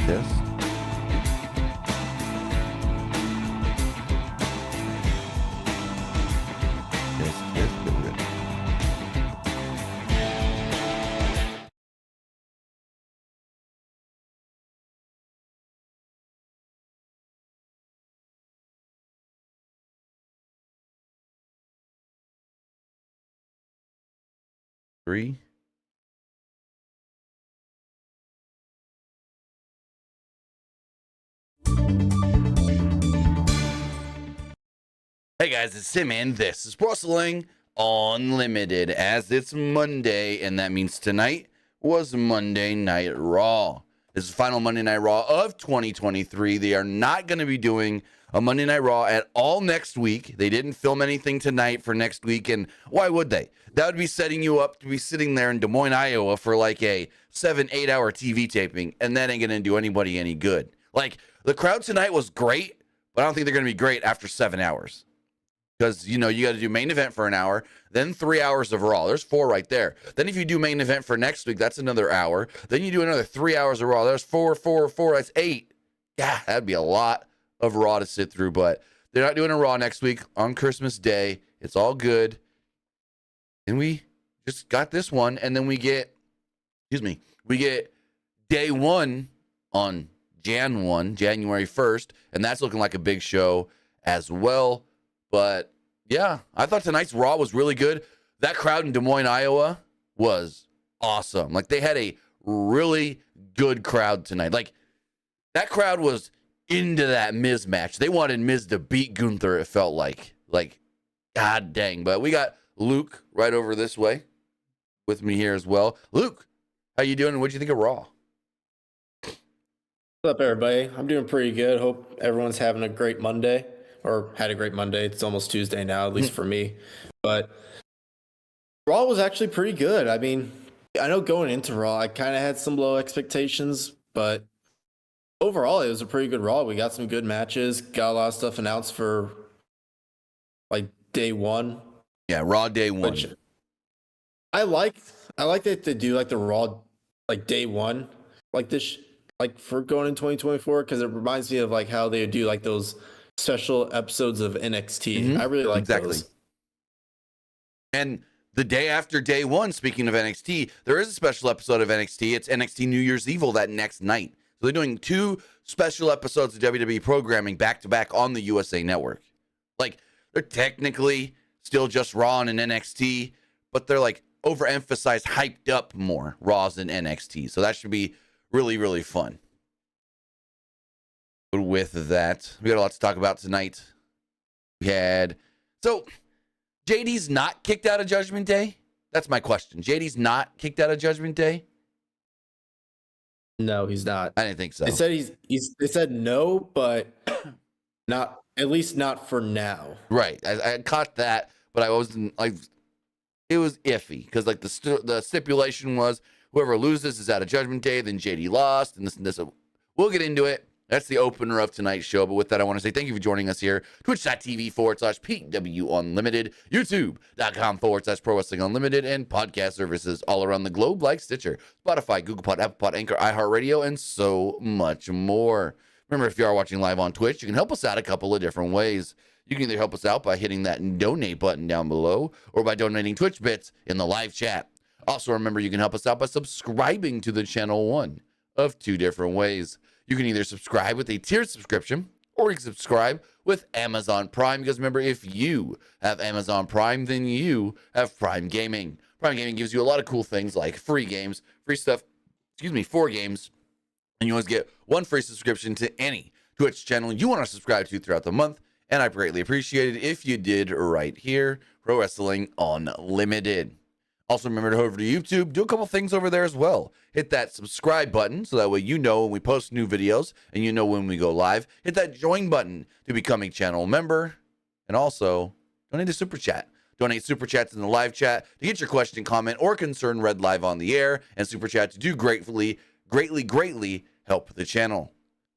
Test. Three. Hey guys, it's Tim and this is Wrestling Unlimited, as it's Monday, and that means tonight was Monday Night Raw. This is the final Monday Night Raw of 2023. They are not going to be doing a Monday Night Raw at all next week. They didn't film anything tonight for next week, and why would they? That would be setting you up to be sitting there in Des Moines, Iowa for like a 7-8 hour TV taping, and that ain't going to do anybody any good. Like, the crowd tonight was great, but I don't think they're going to be great after 7 hours. Because, you know, you got to do main event for an hour, then 3 hours of Raw. There's 4 right there. Then if you do main event for next week, that's another hour. Then you do another 3 hours of Raw. There's 4, that's 8. Yeah, that'd be a lot of Raw to sit through. But they're not doing a Raw next week on Christmas Day. It's all good. And we just got this one. And then we get day one on January 1st. And that's looking like a big show as well. But, yeah, I thought tonight's Raw was really good. That crowd in Des Moines, Iowa was awesome. Like, they had a really good crowd tonight. Like, that crowd was into that Miz match. They wanted Miz to beat Gunther, it felt like. Like, god dang. But we got Luke right over this way with me here as well. Luke, how you doing? What'd you think of Raw? What's up, everybody? I'm doing pretty good. Hope everyone's having a great Monday. Or had a great Monday. It's almost Tuesday now, at least for me. But Raw was actually pretty good. I mean, I know going into Raw, I kind of had some low expectations, but overall, it was a pretty good Raw. We got some good matches, got a lot of stuff announced for like day one. Yeah, Raw day one. Which I like that they do like the Raw like day one, like this, like for going in 2024, because it reminds me of like how they do like those special episodes of NXT. Mm-hmm. I really like those. And the day after day one, speaking of NXT, there is a special episode of NXT. It's NXT New Year's Evil that next night. So they're doing 2 special episodes of WWE programming back to back on the USA Network. Like, they're technically still just Raw and NXT, but they're like overemphasized, hyped up more Raws than NXT. So that should be really, really fun. With that, we got a lot to talk about tonight. So JD's not kicked out of Judgment Day? That's my question. JD's not kicked out of Judgment Day? No, he's not. I didn't think so. They said they said no, but not, at least not for now. Right. I caught that, but I wasn't like, it was iffy because like the stipulation was whoever loses is out of Judgment Day, then JD lost, and this. We'll get into it. That's the opener of tonight's show. But with that, I want to say thank you for joining us here. Twitch.tv/PWU Unlimited, YouTube.com/Pro Wrestling Unlimited, and podcast services all around the globe like Stitcher, Spotify, Google Pod, Apple Pod, Anchor, iHeartRadio, and so much more. Remember, if you are watching live on Twitch, you can help us out a couple of different ways. You can either help us out by hitting that donate button down below or by donating Twitch bits in the live chat. Also, remember, you can help us out by subscribing to the channel, one of 2 different ways. You can either subscribe with a tiered subscription, or you can subscribe with Amazon Prime. Because remember, if you have Amazon Prime, then you have Prime Gaming. Prime Gaming gives you a lot of cool things like free games, free stuff, 4 games. And you always get 1 free subscription to any Twitch channel you want to subscribe to throughout the month. And I greatly appreciate it if you did right here, Pro Wrestling Unlimited. Also, remember to head over to YouTube, do a couple things over there as well. Hit that subscribe button so that way you know when we post new videos and you know when we go live. Hit that join button to become a channel member. And also, donate a super chat. Donate super chats in the live chat to get your question, comment, or concern read live on the air. And super chats do greatly help the channel.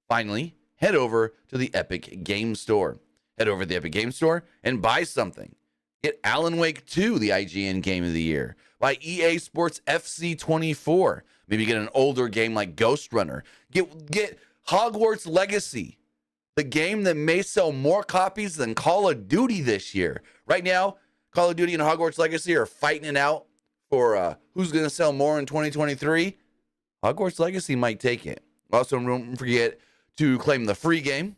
Finally, head over to the Epic Game Store. Head over to the Epic Game Store and buy something. Get Alan Wake 2, the IGN Game of the Year. by EA Sports FC 24. Maybe get an older game like Ghost Runner. Get Hogwarts Legacy, the game that may sell more copies than Call of Duty this year. Right now, Call of Duty and Hogwarts Legacy are fighting it out for who's going to sell more in 2023. Hogwarts Legacy might take it. Also, don't forget to claim the free game.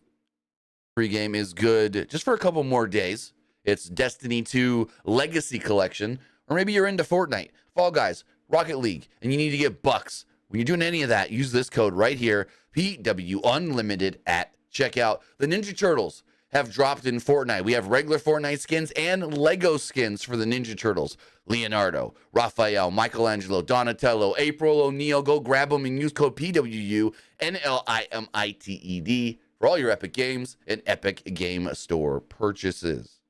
Free game is good just for a couple more days. It's Destiny 2 Legacy Collection, or maybe you're into Fortnite, Fall Guys, Rocket League, and you need to get bucks. When you're doing any of that, use this code right here, PW Unlimited at checkout. The Ninja Turtles have dropped in Fortnite. We have regular Fortnite skins and Lego skins for the Ninja Turtles. Leonardo, Raphael, Michelangelo, Donatello, April O'Neil. Go grab them and use code PWU NLIMITED for all your Epic Games and Epic Game Store purchases.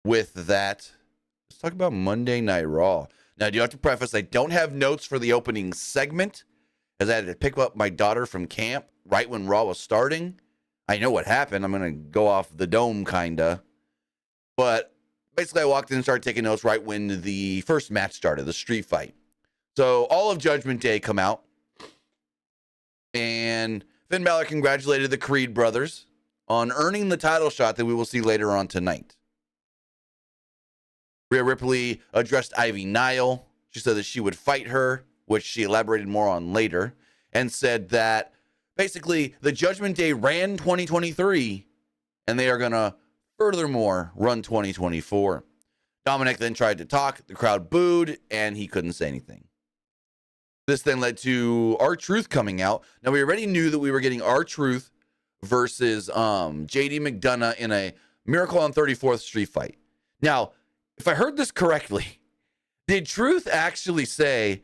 With that, let's talk about Monday Night Raw. Now, I do have to preface, I don't have notes for the opening segment, as I had to pick up my daughter from camp right when Raw was starting. I know what happened. I'm going to go off the dome, kind of. But basically, I walked in and started taking notes right when the first match started, the street fight. So all of Judgment Day come out. And Finn Balor congratulated the Creed brothers on earning the title shot that we will see later on tonight. Rhea Ripley addressed Ivy Nile. She said that she would fight her, which she elaborated more on later, and said that basically the Judgment Day ran 2023, and they are going to furthermore run 2024. Dominic then tried to talk. The crowd booed, and he couldn't say anything. This then led to R-Truth coming out. Now, we already knew that we were getting R-Truth versus JD McDonagh in a Miracle on 34th Street fight. Now, if I heard this correctly, did Truth actually say,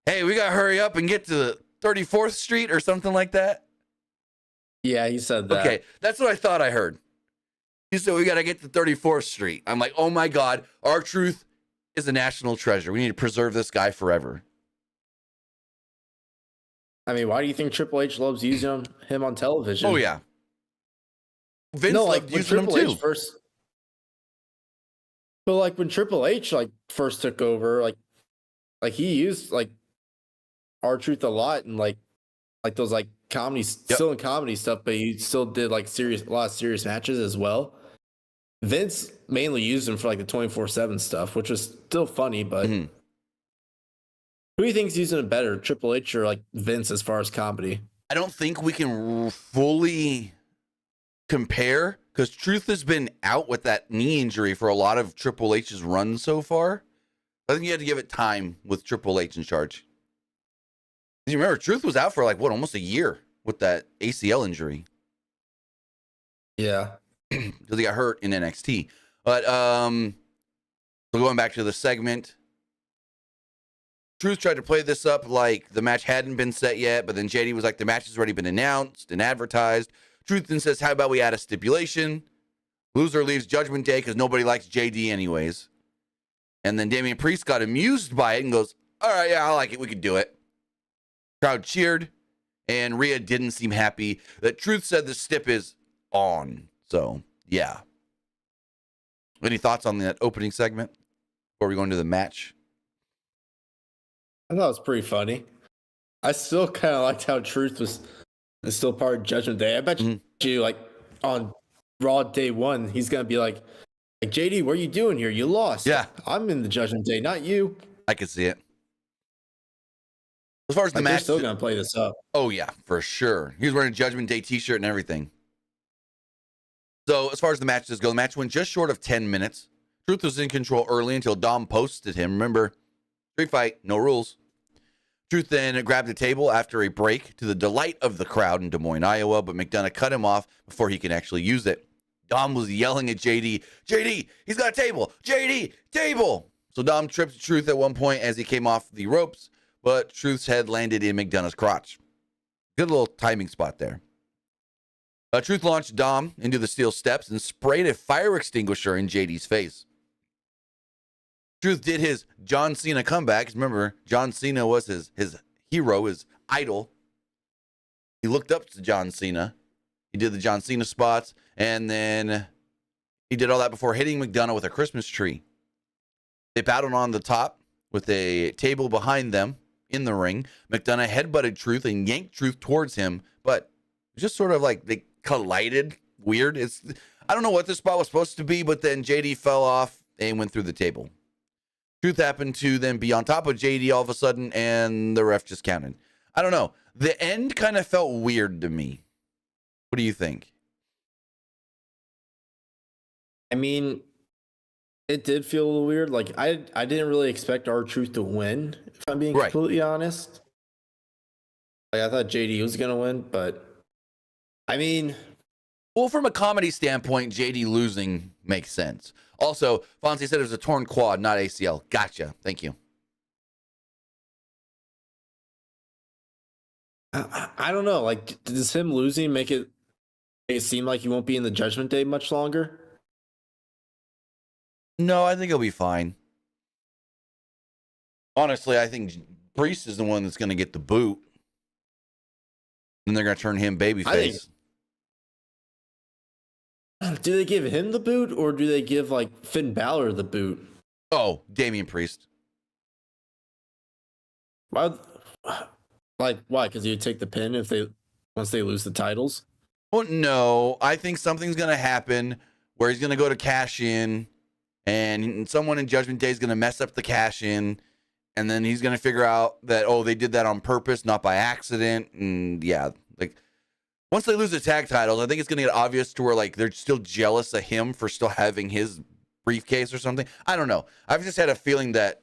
hey, we got to hurry up and get to 34th Street or something like that? Yeah, he said that. Okay, that's what I thought I heard. He said, we got to get to 34th Street. I'm like, oh my God, R-Truth is a national treasure. We need to preserve this guy forever. I mean, why do you think Triple H loves using him on television? Oh, yeah. Vince liked using him too. But like when Triple H first took over, like he used R-Truth a lot and like those comedy, still in comedy stuff, but he still did a lot of serious matches as well. Vince mainly used him for the 24/7 stuff, which was still funny, but who do you think's using it better, Triple H or Vince as far as comedy? I don't think we can fully compare because Truth has been out with that knee injury for a lot of Triple H's run so far. I think you had to give it time with Triple H in charge. You remember, Truth was out for almost a year with that ACL injury. Yeah. Because he got hurt in NXT. But so going back to the segment, Truth tried to play this up like the match hadn't been set yet, but then JD was like, the match has already been announced and advertised. Truth then says, how about we add a stipulation? Loser leaves Judgment Day because nobody likes JD anyways. And then Damian Priest got amused by it and goes, all right, yeah, I like it. We could do it. Crowd cheered, and Rhea didn't seem happy that Truth said the stip is on. So, yeah. Any thoughts on that opening segment before we go into the match? I thought it was pretty funny. I still kind of liked how Truth was still part of Judgment Day. I bet you, on Raw Day 1, he's going to be like, JD, what are you doing here? You lost. Yeah. I'm in the Judgment Day, not you. I could see it. As far as the match, they're still going to play this up. Oh, yeah, for sure. He was wearing a Judgment Day T-shirt and everything. So, as far as the matches go, the match went just short of 10 minutes. Truth was in control early until Dom posted him. Remember, street fight, no rules. Truth then grabbed the table after a break to the delight of the crowd in Des Moines, Iowa, but McDonagh cut him off before he could actually use it. Dom was yelling at JD, JD, he's got a table, JD, table. So Dom tripped Truth at one point as he came off the ropes, but Truth's head landed in McDonagh's crotch. Good little timing spot there. Truth launched Dom into the steel steps and sprayed a fire extinguisher in JD's face. Truth did his John Cena comeback. Remember, John Cena was his hero, his idol. He looked up to John Cena. He did the John Cena spots, and then he did all that before hitting McDonagh with a Christmas tree. They battled on the top with a table behind them in the ring. McDonagh headbutted Truth and yanked Truth towards him, but just sort of like they collided. Weird. I don't know what this spot was supposed to be, but then JD fell off and went through the table. Truth happened to then be on top of JD all of a sudden, and the ref just counted. I don't know. The end kind of felt weird to me. What do you think? I mean, it did feel a little weird. Like I didn't really expect R-Truth to win, if I'm being completely honest. Like I thought JD was gonna win, but I mean, well, from a comedy standpoint, JD losing makes sense. Also, Fonzie said it was a torn quad, not ACL. Gotcha. Thank you. I don't know. Like, does him losing make it seem like he won't be in the Judgment Day much longer? No, I think he'll be fine. Honestly, I think Priest is the one that's going to get the boot. And they're going to turn him babyface. Do they give him the boot, or do they give, like, Finn Balor the boot? Oh, Damian Priest. Why? Like, why? Because you take the pin once they lose the titles? Well, no. I think something's going to happen where he's going to go to cash in, and someone in Judgment Day is going to mess up the cash in, and then he's going to figure out that, oh, they did that on purpose, not by accident. And yeah, like, once they lose the tag titles, I think it's going to get obvious to where, like, they're still jealous of him for still having his briefcase or something. I don't know. I've just had a feeling that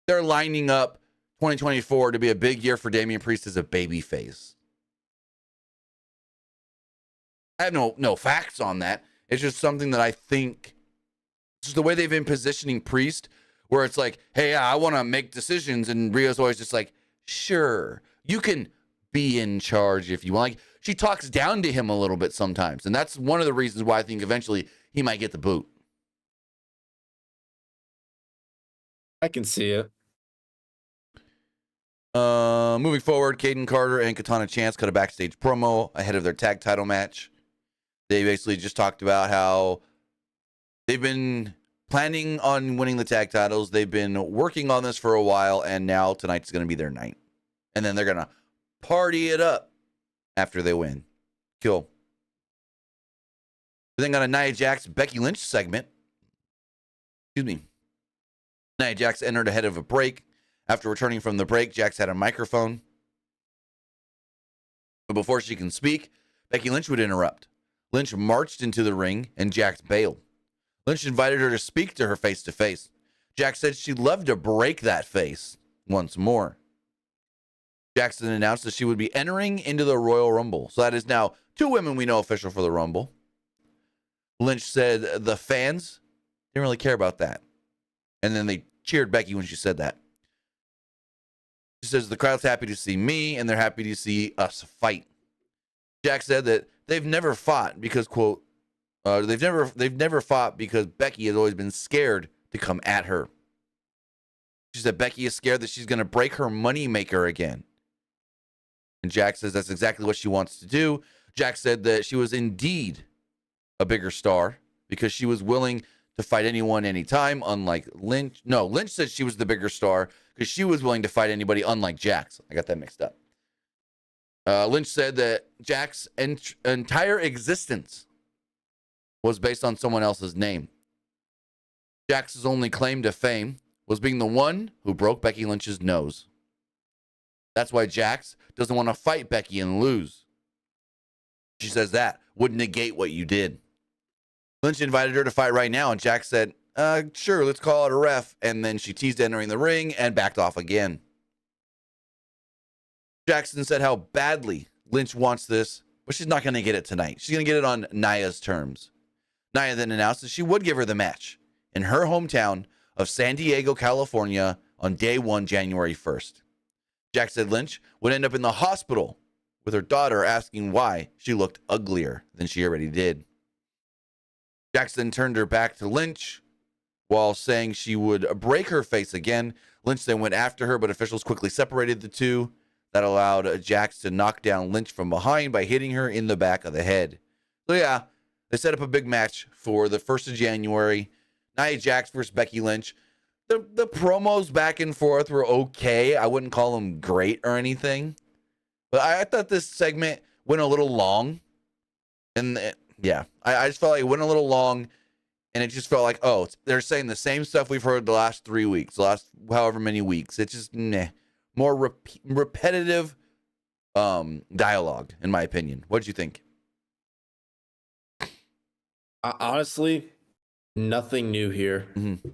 they're lining up 2024 to be a big year for Damian Priest as a babyface. I have no facts on that. It's just something that I think, it's just the way they've been positioning Priest, where it's like, hey, I want to make decisions, and Rhea's always just like, sure, you can be in charge if you want. Like, she talks down to him a little bit sometimes, and that's one of the reasons why I think eventually he might get the boot. I can see it. Moving forward, Caden Carter and Katana Chance cut a backstage promo ahead of their tag title match. They basically just talked about how they've been planning on winning the tag titles. They've been working on this for a while, and now tonight's going to be their night. And then they're going to party it up after they win. Cool. We then got a Nia Jax Becky Lynch segment. Excuse me. Nia Jax entered ahead of a break. After returning from the break, Jax had a microphone. But before she can speak, Becky Lynch would interrupt. Lynch marched into the ring, and Jax bailed. Lynch invited her to speak to her face-to-face. Jax said she'd love to break that face once more. Jackson announced that she would be entering into the Royal Rumble. So that is now 2 women we know official for the Rumble. Lynch said the fans didn't really care about that. And then they cheered Becky when she said that. She says the crowd's happy to see me, and they're happy to see us fight. Jack said that they've never fought because, quote, they've never fought because Becky has always been scared to come at her. She said Becky is scared that she's going to break her moneymaker again. And Jack says that's exactly what she wants to do. Jack said that she was indeed a bigger star because she was willing to fight anyone anytime, unlike Lynch. No, Lynch said she was the bigger star because she was willing to fight anybody, unlike Jax. I got that mixed up. Lynch said that Jax's entire existence was based on someone else's name. Jax's only claim to fame was being the one who broke Becky Lynch's nose. That's why Jax doesn't want to fight Becky and lose. She says that would negate what you did. Lynch invited her to fight right now, and Jax said, sure, let's call it a ref. And then she teased entering the ring and backed off again. Jackson said how badly Lynch wants this, but she's not going to get it tonight. She's going to get it on Nia's terms. Nia then announced that she would give her the match in her hometown of San Diego, California on day 1, January 1st. Jack said Lynch would end up in the hospital with her daughter asking why she looked uglier than she already did. Jackson turned her back to Lynch while saying she would break her face again. Lynch then went after her, but officials quickly separated the two. That allowed Jax to knock down Lynch from behind by hitting her in the back of the head. So yeah, they set up a big match for the 1st of January. Nia Jax versus Becky Lynch. the promos back and forth were okay. I wouldn't call them great or anything, but I thought this segment went a little long, and I just felt like it went a little long, and it just felt like, oh, they're saying the same stuff we've heard the last 3 weeks, the last however many weeks. It's just more repetitive dialogue, in my opinion. What did you think? Honestly, nothing new here. Mm-hmm.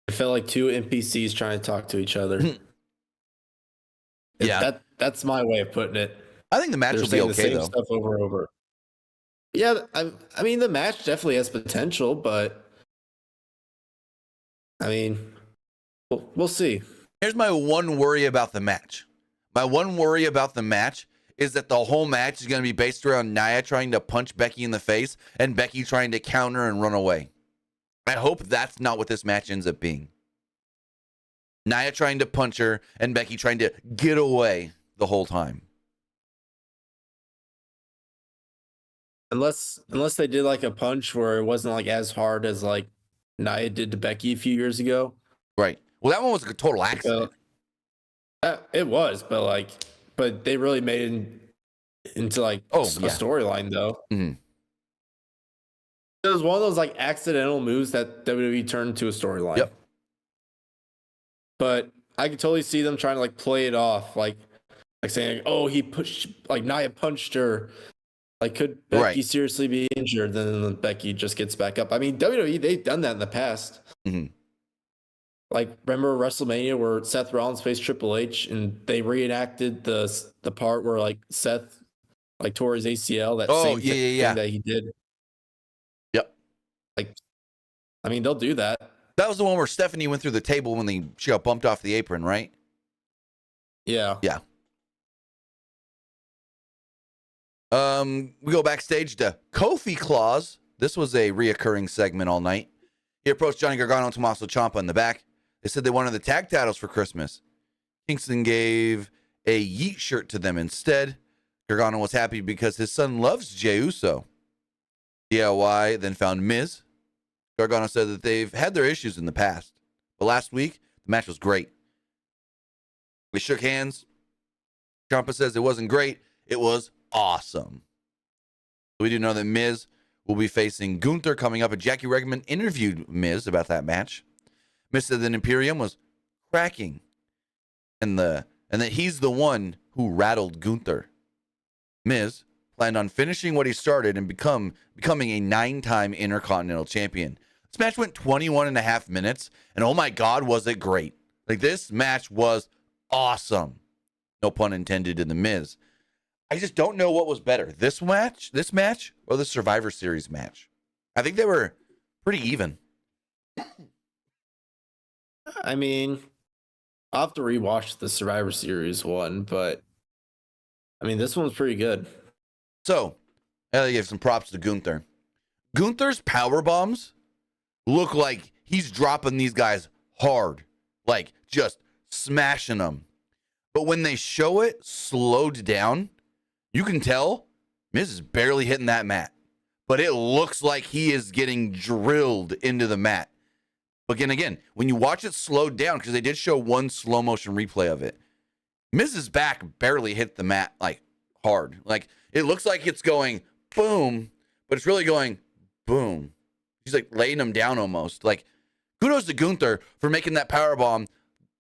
It felt like two NPCs trying to talk to each other. Yeah, that's my way of putting it. I think the match will be okay, the same though. Stuff over and over. Yeah, I mean, the match definitely has potential, but I mean, we'll see. Here's my one worry about the match. My one worry about the match is that the whole match is going to be based around Nia trying to punch Becky in the face and Becky trying to counter and run away. I hope that's not what this match ends up being. Nia trying to punch her and Becky trying to get away the whole time. Unless they did like a punch where it wasn't like as hard as like Nia did to Becky a few years ago. Right. Well, that one was a total accident. It was, but they really made it into like a storyline though. Mm-hmm. It was one of those like accidental moves that WWE turned into a storyline. Yep. But I could totally see them trying to like play it off, like saying, "Oh, he pushed, like Nia punched her." Like, could Becky seriously be injured? Then Becky just gets back up. I mean, WWE, they've done that in the past. Mm-hmm. Like, remember WrestleMania where Seth Rollins faced Triple H and they reenacted the part where like Seth like tore his ACL. That same thing that he did. Yep. Like, I mean, they'll do that. That was the one where Stephanie went through the table when she got bumped off the apron, right? Yeah. Yeah. We go backstage to Kofi Claus. This was a reoccurring segment all night. He approached Johnny Gargano and Tommaso Ciampa in the back. They said they wanted the tag titles for Christmas. Kingston gave a Yeet shirt to them instead. Gargano was happy because his son loves Jey Uso. DIY then found Miz. Gargano said that they've had their issues in the past, but last week, the match was great. We shook hands. Ciampa says it wasn't great. It was awesome. We do know that Miz will be facing Gunther coming up, and Jackie Redmond interviewed Miz about that match. Miz said that Imperium was cracking, and that he's the one who rattled Gunther. Miz planned on finishing what he started and becoming a 9-time Intercontinental Champion. This match went 21 and a half minutes, and oh my God, was it great. Like, this match was awesome. No pun intended in the Miz. I just don't know what was better, this match, or the Survivor Series match. I think they were pretty even. I mean, I'll have to rewatch the Survivor Series one, but I mean, this one's pretty good. So, I give some props to Gunther. Gunther's power bombs look like he's dropping these guys hard, like just smashing them. But when they show it slowed down, you can tell Miz is barely hitting that mat. But it looks like he is getting drilled into the mat. But again, when you watch it slowed down, because they did show one slow motion replay of it, Miz's back barely hit the mat like hard. Like, it looks like it's going boom, but it's really going boom. He's like laying him down almost. Like, kudos to Gunther for making that powerbomb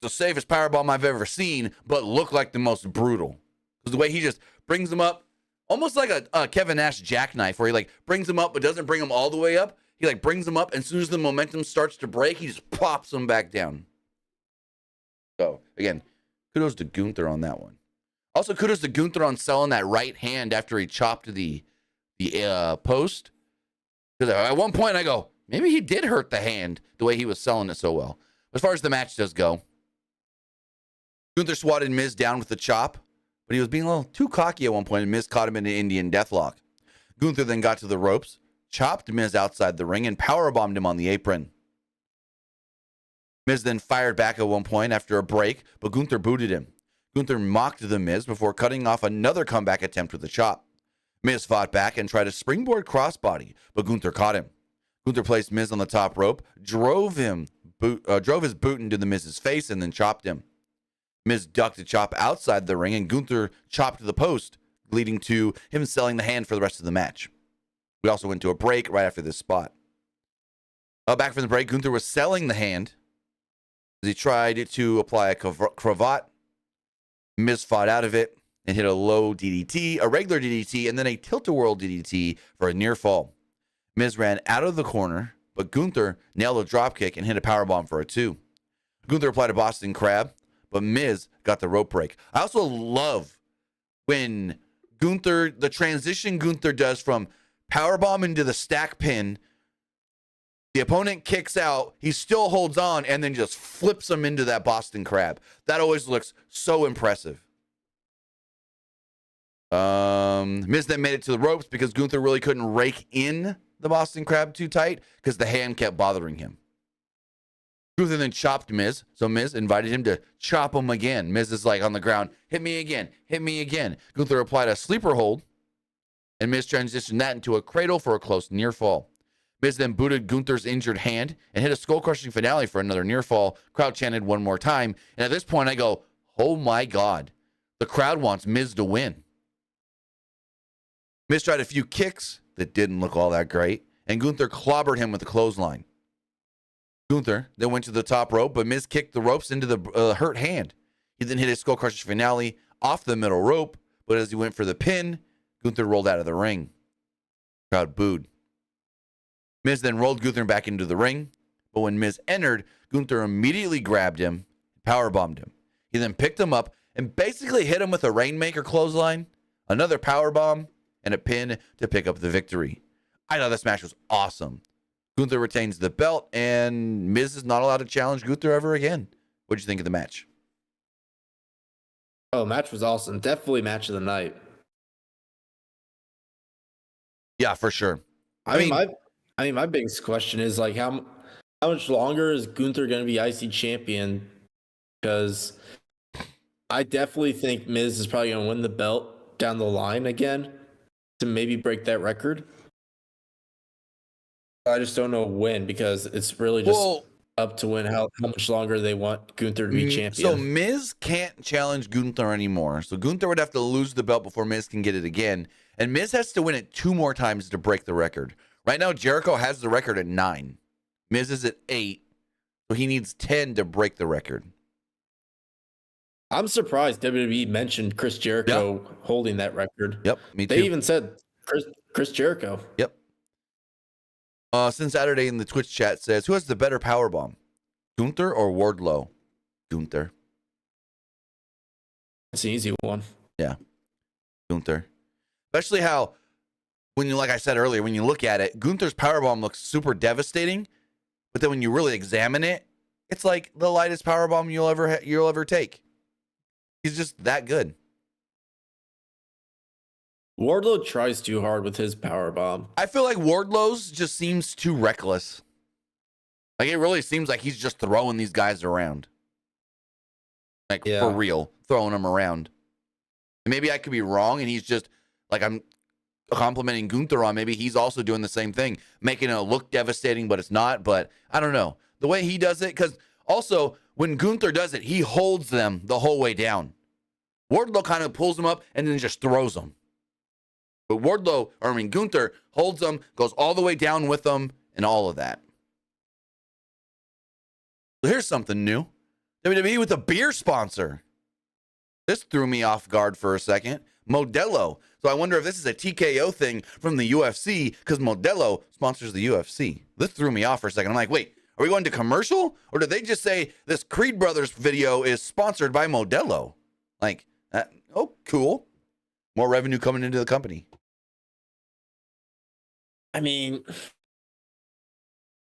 the safest powerbomb I've ever seen, but look like the most brutal. Because the way he just brings him up, almost like a Kevin Nash jackknife, where he like brings him up but doesn't bring him all the way up. He like brings him up, and as soon as the momentum starts to break, he just pops him back down. So again, kudos to Gunther on that one. Also, kudos to Gunther on selling that right hand after he chopped the post. Because at one point I go, maybe he did hurt the hand the way he was selling it so well. As far as the match does go, Gunther swatted Miz down with the chop, but he was being a little too cocky at one point, and Miz caught him in an Indian deathlock. Gunther then got to the ropes, chopped Miz outside the ring, and powerbombed him on the apron. Miz then fired back at one point after a break, but Gunther booted him. Gunther mocked the Miz before cutting off another comeback attempt with a chop. Miz fought back and tried a springboard crossbody, but Gunther caught him. Gunther placed Miz on the top rope, drove him drove his boot into the Miz's face and then chopped him. Miz ducked a chop outside the ring, and Gunther chopped the post, leading to him selling the hand for the rest of the match. We also went to a break right after this spot. Back from the break, Gunther was selling the hand as he tried to apply a cravat. Miz fought out of it and hit a low DDT, a regular DDT, and then a tilt-a-whirl DDT for a near fall. Miz ran out of the corner, but Gunther nailed a dropkick and hit a powerbomb for a 2. Gunther applied a Boston Crab, but Miz got the rope break. I also love when the transition Gunther does from powerbomb into the stack pin. The opponent kicks out, he still holds on, and then just flips him into that Boston Crab. That always looks so impressive. Miz then made it to the ropes because Gunther really couldn't rake in the Boston Crab too tight because the hand kept bothering him. Gunther then chopped Miz, so Miz invited him to chop him again. Miz is like on the ground, hit me again, hit me again. Gunther applied a sleeper hold, and Miz transitioned that into a cradle for a close near fall. Miz then booted Gunther's injured hand and hit a skull-crushing finale for another near fall. Crowd chanted one more time, and at this point I go, oh my God, the crowd wants Miz to win. Miz tried a few kicks that didn't look all that great, and Gunther clobbered him with a clothesline. Gunther then went to the top rope, but Miz kicked the ropes into the hurt hand. He then hit his skull-crushing finale off the middle rope, but as he went for the pin, Gunther rolled out of the ring. Crowd booed. Miz then rolled Gunther back into the ring, but when Miz entered, Gunther immediately grabbed him, powerbombed him. He then picked him up and basically hit him with a Rainmaker clothesline, another powerbomb, and a pin to pick up the victory. I thought this match was awesome. Gunther retains the belt, and Miz is not allowed to challenge Gunther ever again. What did you think of the match? Oh, match was awesome. Definitely match of the night. Yeah, for sure. I mean, my biggest question is like how much longer is Gunther going to be IC champion? Because I definitely think Miz is probably going to win the belt down the line again to maybe break that record. I just don't know when, because it's really just up to when how much longer they want Gunther to be champion. So Miz can't challenge Gunther anymore. So Gunther would have to lose the belt before Miz can get it again. And Miz has to win it 2 more times to break the record. Right now, Jericho has the record at 9. Miz is at 8. So he needs 10 to break the record. I'm surprised WWE mentioned Chris Jericho holding that record. Yep, me too. They even said Chris Jericho. Yep. Since Saturday in the Twitch chat says, who has the better powerbomb? Gunther or Wardlow? Gunther. It's an easy one. Yeah. Gunther. Especially how, when you, like I said earlier, when you look at it, Gunther's powerbomb looks super devastating, but then when you really examine it, it's like the lightest powerbomb you'll ever take. He's just that good. Wardlow tries too hard with his powerbomb. I feel like Wardlow's just seems too reckless. Like, it really seems like he's just throwing these guys around. Like, for real, throwing them around. And maybe I could be wrong, and he's just, like, I'm complimenting Gunther on, maybe he's also doing the same thing, making it look devastating, but it's not. But I don't know. The way he does it, because also, when Gunther does it, he holds them the whole way down. Wardlow kind of pulls them up and then just throws them. But Gunther holds them, goes all the way down with them, and all of that. So here's something new. WWE with a beer sponsor. This threw me off guard for a second. Modelo. So I wonder if this is a TKO thing from the UFC, because Modelo sponsors the UFC. This threw me off for a second. I'm like, wait, are we going to commercial? Or did they just say this Creed Brothers video is sponsored by Modelo? Like, oh, cool. More revenue coming into the company. I mean,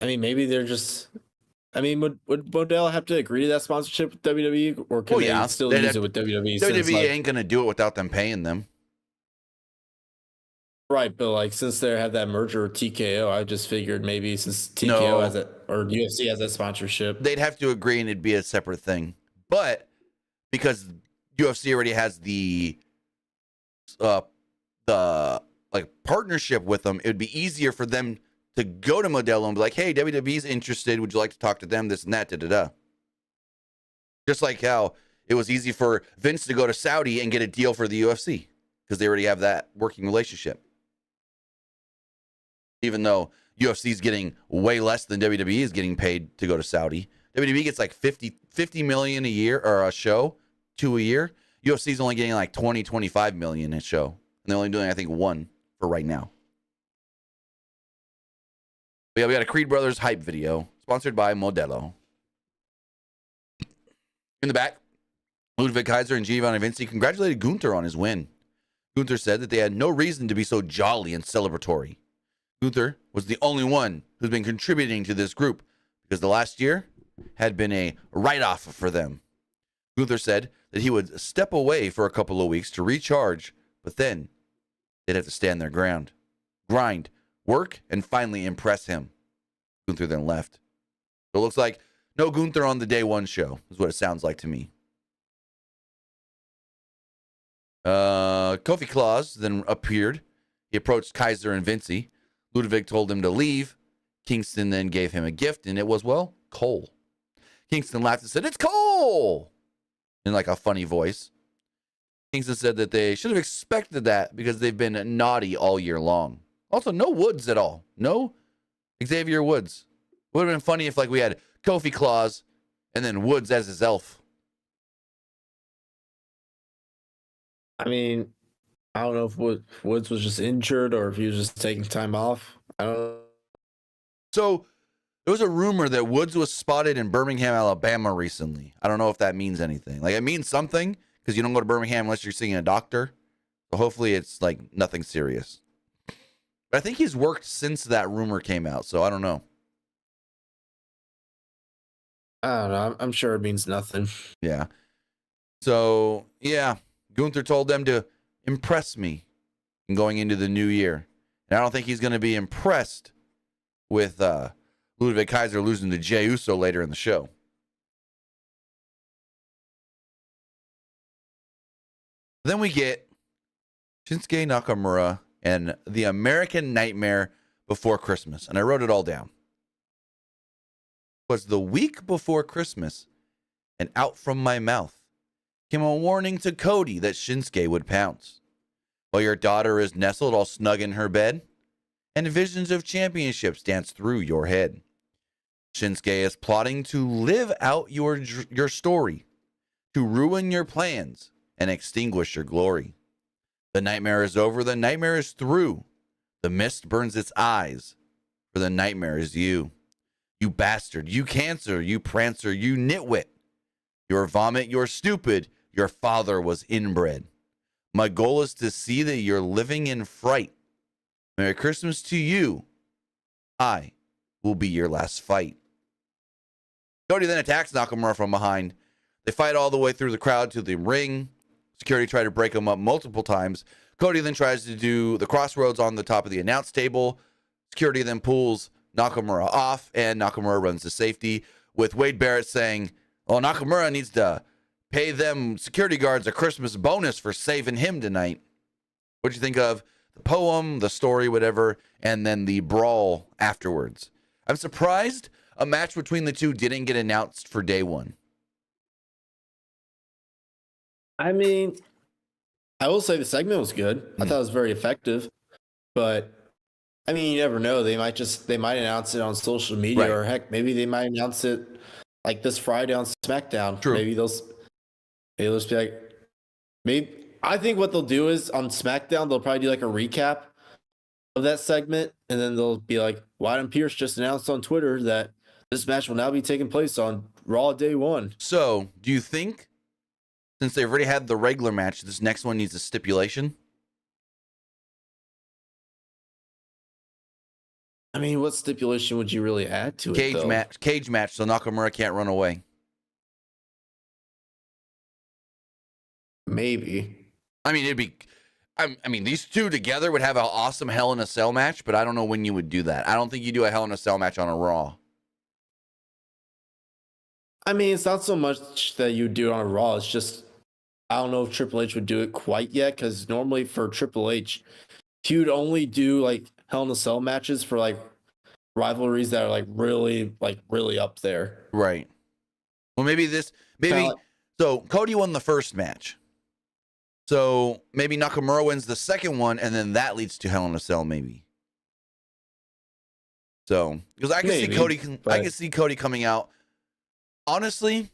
maybe they're just. I mean, would Modelo have to agree to that sponsorship with WWE, or can they still use it with WWE? WWE ain't gonna do it without them paying them. Right, but like since they have that merger with TKO, I just figured maybe since TKO has it or UFC has that sponsorship, they'd have to agree and it'd be a separate thing. But because UFC already has the like partnership with them, it would be easier for them to go to Modelo and be like, hey, WWE's interested. Would you like to talk to them? This and that, da-da-da. Just like how it was easy for Vince to go to Saudi and get a deal for the UFC because they already have that working relationship. Even though UFC is getting way less than WWE is getting paid to go to Saudi. WWE gets like 50 million a year or a show, 2 a year. UFC is only getting like 20, 25 million a show. And they're only doing, I think, 1 for right now. But yeah, we got a Creed Brothers hype video sponsored by Modelo. In the back, Ludwig Kaiser and Giovanni Vinci congratulated Gunther on his win. Gunther said that they had no reason to be so jolly and celebratory. Gunther was the only one who's been contributing to this group because the last year had been a write-off for them. Gunther said that he would step away for a couple of weeks to recharge, but then they'd have to stand their ground, grind, work, and finally impress him. Gunther then left. So it looks like no Gunther on the day one show, is what it sounds like to me. Kofi Claus then appeared. He approached Kaiser and Vinci. Ludwig told him to leave. Kingston then gave him a gift, and it was, well, Cole. Kingston laughed and said, "It's Cole!" in like a funny voice. Kingston said that they should have expected that because they've been naughty all year long. Also, no Woods at all. No Xavier Woods. Would have been funny if like we had Kofi Claus and then Woods as his elf. I mean, I don't know if Woods was just injured or if he was just taking time off. I don't know. So there was a rumor that Woods was spotted in Birmingham, Alabama recently. I don't know if that means anything. Like, it means something because you don't go to Birmingham unless you're seeing a doctor. So hopefully it's like nothing serious. But I think he's worked since that rumor came out. So I don't know. I don't know. I'm sure it means nothing. Yeah. So, yeah. Gunther told them to impress me in going into the new year. And I don't think he's going to be impressed with Ludwig Kaiser losing to Jey Uso later in the show. Then we get Shinsuke Nakamura and the American Nightmare before Christmas. And I wrote it all down. It was the week before Christmas, and out from my mouth came a warning to Cody that Shinsuke would pounce. While your daughter is nestled all snug in her bed, and visions of championships dance through your head. Shinsuke is plotting to live out your story, to ruin your plans and extinguish your glory. The nightmare is over, the nightmare is through. The mist burns its eyes, for the nightmare is you. You bastard, you cancer, you prancer, you nitwit. Your vomit, you're stupid, your father was inbred. My goal is to see that you're living in fright. Merry Christmas to you. I will be your last fight. Cody then attacks Nakamura from behind. They fight all the way through the crowd to the ring. Security try to break him up multiple times. Cody then tries to do the crossroads on the top of the announce table. Security then pulls Nakamura off, and Nakamura runs to safety with Wade Barrett saying, "Oh, Nakamura needs to pay them security guards a Christmas bonus for saving him tonight." What'd you think of the poem, the story, whatever, and then the brawl afterwards? I'm surprised a match between the two didn't get announced for day one. I mean, I will say the segment was good. I thought it was very effective, but I mean, you never know. They might announce it on social media, Right. or heck, maybe they might announce it like this Friday on SmackDown. True. Maybe they'll just be like, maybe. I think what they'll do is on SmackDown, they'll probably do like a recap of that segment, and then they'll be like, Wyatt Pierce just announced on Twitter that this match will now be taking place on Raw Day 1. So, do you think, since they've already had the regular match, this next one needs a stipulation? I mean, what stipulation would you really add to it? Cage match, so Nakamura can't run away. Maybe. I mean, these two together would have an awesome Hell in a Cell match, but I don't know when you would do that. I don't think you do a Hell in a Cell match on a Raw. I mean, it's not so much that you do it on a Raw. It's just, I don't know if Triple H would do it quite yet, because normally for Triple H, he would only do like Hell in a Cell matches for like rivalries that are like really up there. Right. Well, so Cody won the first match. So maybe Nakamura wins the second one, and then that leads to Hell in a Cell, maybe. So, because I can see Cody coming out. Honestly,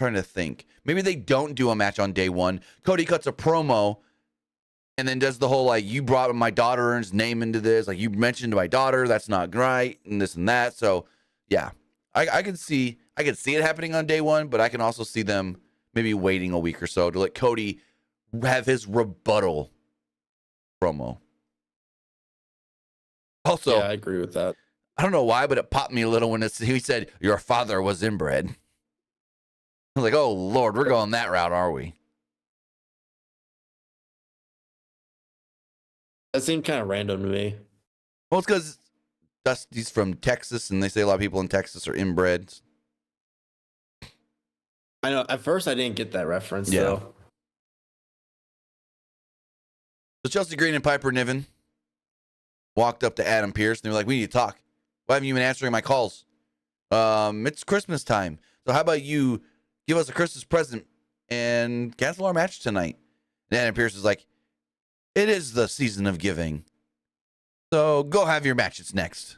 trying to think. Maybe they don't do a match on day one. Cody cuts a promo and then does the whole, like, you brought my daughter's name into this. Like, you mentioned my daughter. That's not right. And this and that. So, yeah. I could see it happening on day one, but I can also see them maybe waiting a week or so to let Cody have his rebuttal promo. Also, yeah, I agree with that. I don't know why, but it popped me a little when he said, your father was inbred. I was like, oh, Lord, we're going that route, are we? That seemed kind of random to me. Well, it's because Dusty's from Texas, and they say a lot of people in Texas are inbred. I know. At first, I didn't get that reference, though. So Chelsea Green and Piper Niven walked up to Adam Pearce, and they were like, we need to talk. Why haven't you been answering my calls? It's Christmas time. So how about you give us a Christmas present and cancel our match tonight? And Adam Pearce is like, it is the season of giving. So go have your match. It's next.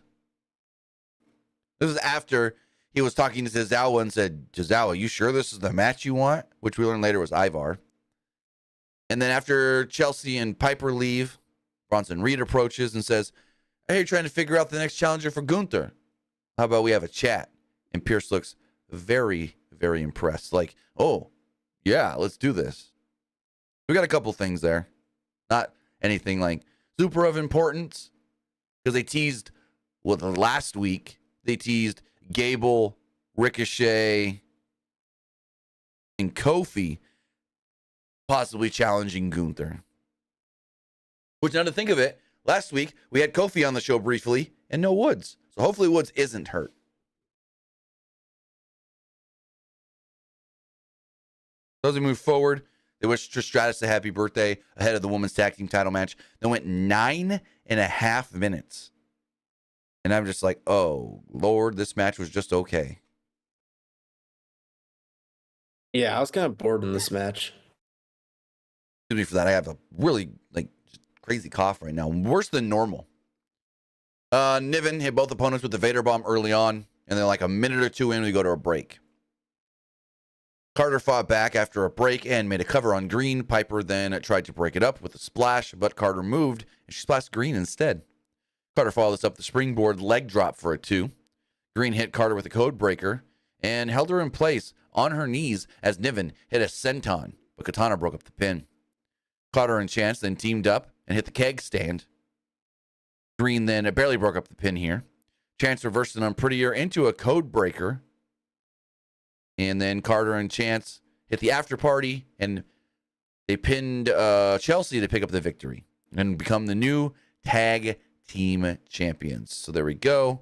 This is after he was talking to Tazawa and said, Tazawa, you sure this is the match you want? Which we learned later was Ivar. And then after Chelsea and Piper leave, Bronson Reed approaches and says, hey, you're trying to figure out the next challenger for Gunther. How about we have a chat? And Pearce looks very, very impressed. Like, oh, yeah, let's do this. We got a couple things there. Not anything like super of importance. Because they teased, last week, they teased Gable, Ricochet, and Kofi possibly challenging Gunther. Which, now to think of it, last week we had Kofi on the show briefly and no Woods. So hopefully Woods isn't hurt. So as we move forward, they wished Trish Stratus a happy birthday ahead of the women's tag team title match. They went 9.5 minutes. And I'm just like, oh, Lord, this match was just okay. Yeah, I was kind of bored in this match. Excuse me for that. I have a really crazy cough right now. Worse than normal. Niven hit both opponents with the Vader Bomb early on. And then like a minute or two in, we go to a break. Carter fought back after a break and made a cover on Green. Piper then tried to break it up with a splash, but Carter moved and she splashed Green instead. Carter followed this up the springboard leg drop for a 2. Green hit Carter with a code breaker and held her in place on her knees as Niven hit a senton, but Katana broke up the pin. Carter and Chance then teamed up and hit the keg stand. Green then barely broke up the pin here. Chance reversed an Unprettier into a code breaker. And then Carter and Chance hit the after party, and they pinned Chelsea to pick up the victory and become the new tag team champions. So there we go.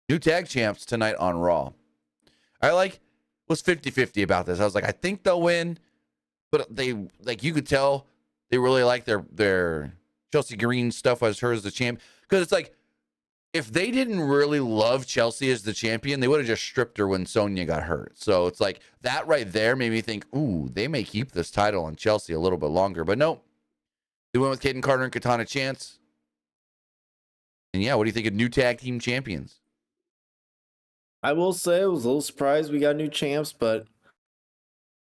New tag champs tonight on Raw. I was 50-50 about this. I was like, I think they'll win, but they you could tell they really like their Chelsea Green stuff as her as the champ. Because it's like, if they didn't really love Chelsea as the champion, they would have just stripped her when Sonya got hurt. So it's like that right there made me think, ooh, they may keep this title on Chelsea a little bit longer. But no, they went with Kaden Carter and Katana Chance. And yeah, what do you think of new tag team champions? I will say I was a little surprised we got new champs, but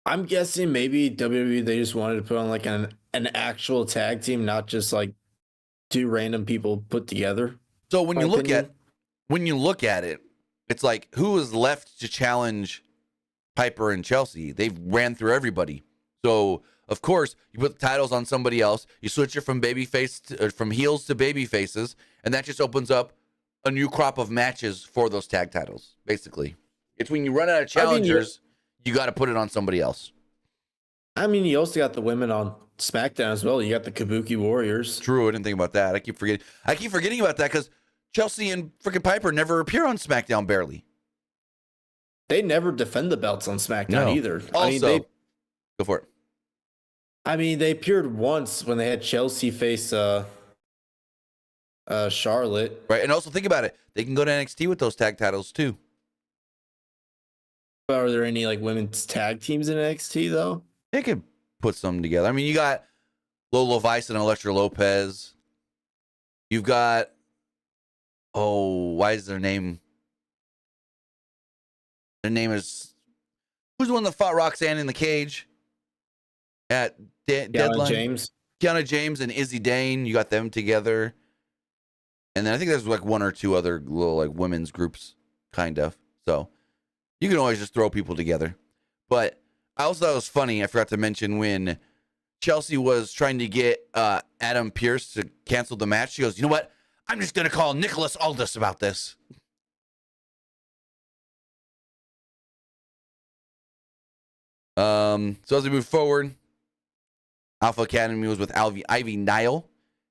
I'm guessing maybe WWE, they just wanted to put on like an actual tag team, not just like 2 random people put together. So when you look at it, it's like, who is left to challenge Piper and Chelsea? They've ran through everybody. So of course you put the titles on somebody else. You switch it from from heels to baby faces, and that just opens up a new crop of matches for those tag titles. Basically, it's when you run out of challengers, you got to put it on somebody else. I mean, you also got the women on SmackDown as well. You got the Kabuki Warriors. True, I didn't think about that. I keep forgetting about that because Chelsea and freaking Piper never appear on SmackDown barely. They never defend the belts on SmackDown either. Also, go for it. I mean, they appeared once when they had Chelsea face Charlotte. Right. And also think about it. They can go to NXT with those tag titles too. Are there any like women's tag teams in NXT though? They could put something together. I mean, you got Lola Vice and Elektra Lopez. You've got, why is their name? Their name is, who's the one that fought Roxanne in the cage at Deadline? James. Kiana James and Izzy Dane. You got them together. And then I think there's like one or two other little like women's groups, kind of. So you can always just throw people together. But I also thought it was funny. I forgot to mention when Chelsea was trying to get Adam Pearce to cancel the match. She goes, you know what? I'm just going to call Nicholas Aldis about this. So as we move forward, Alpha Academy was with Ivy Nile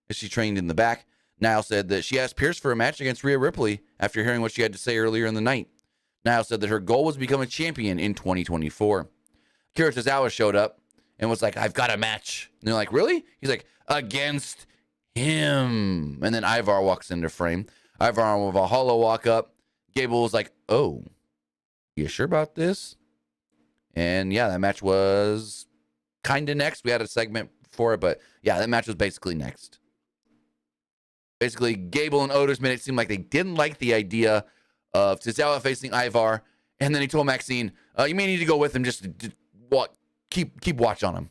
as she trained in the back. Nile said that she asked Pearce for a match against Rhea Ripley after hearing what she had to say earlier in the night. Nile said that her goal was to become a champion in 2024. Kira Tazawa showed up and was like, I've got a match. And they're like, really? He's like, against him. And then Ivar walks into frame. Ivar with a hollow walk up. Gable was like, oh, you sure about this? And yeah, that match was kind of next. We had a segment for it, but yeah, that match was basically next. Basically, Gable and Otis made it seem like they didn't like the idea of Tazawa facing Ivar. And then he told Maxine, you may need to go with him just to keep watch on him.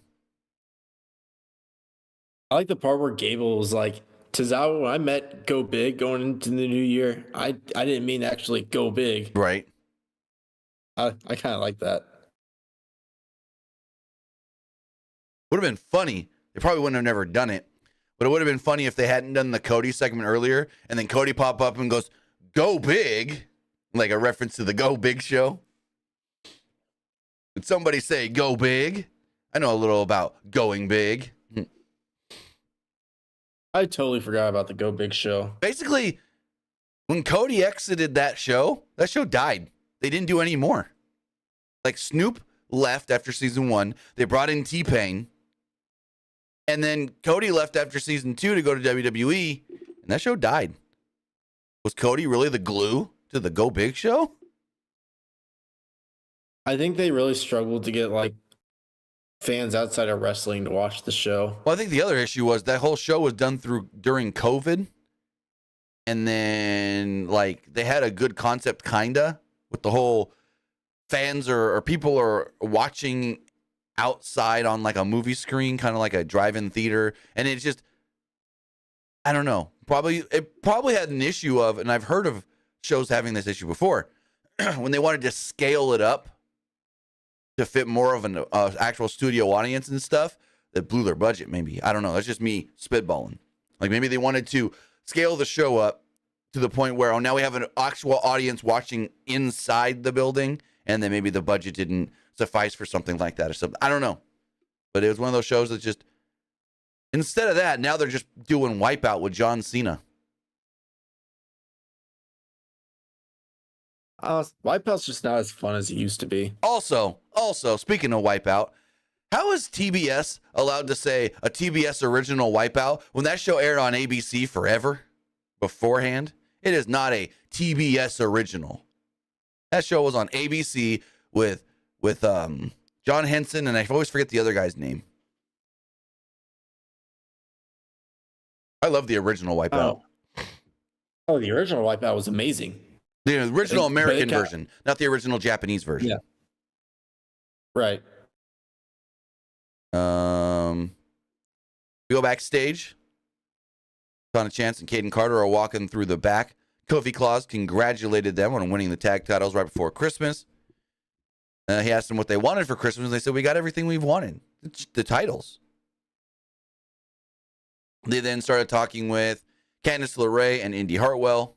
I like the part where Gable was like, Tazawa, when I met Go Big going into the new year, I didn't mean actually go big. Right. I kind of like that. Would have been funny. They probably wouldn't have never done it. But it would have been funny if they hadn't done the Cody segment earlier, and then Cody pop up and goes, go big, like a reference to the Go Big show. Did somebody say go big? I know a little about going big. I totally forgot about the Go Big show. Basically, when Cody exited that show died. They didn't do any more. Like Snoop left after season 1. They brought in T-Pain. And then Cody left after season 2 to go to WWE, and that show died. Was Cody really the glue to the Go Big show? I think they really struggled to get like fans outside of wrestling to watch the show. Well, I think the other issue was that whole show was done during COVID. And then like they had a good concept kinda with the whole fans or people are watching outside on like a movie screen, kind of like a drive-in theater, and it's just, I don't know, it probably had an issue of, and I've heard of shows having this issue before, when they wanted to scale it up to fit more of an actual studio audience and stuff, that blew their budget. Maybe, I don't know, that's just me spitballing. Like maybe they wanted to scale the show up to the point where now we have an actual audience watching inside the building, and then maybe the budget didn't suffice for something like that or something. I don't know. But it was one of those shows that just, instead of that, now they're just doing Wipeout with John Cena. Wipeout's just not as fun as it used to be. Also, speaking of Wipeout, how is TBS allowed to say a TBS original Wipeout when that show aired on ABC forever beforehand? It is not a TBS original. That show was on ABC with John Henson, and I always forget the other guy's name. I love the original Wipeout. Oh, the original Wipeout was amazing. The original American version, not the original Japanese version. Yeah. Right. We go backstage. Donna Chance and Caden Carter are walking through the back. Kofi Claus congratulated them on winning the tag titles right before Christmas. He asked them what they wanted for Christmas. They said, we got everything we've wanted. The titles. They then started talking with Candice LeRae and Indy Hartwell.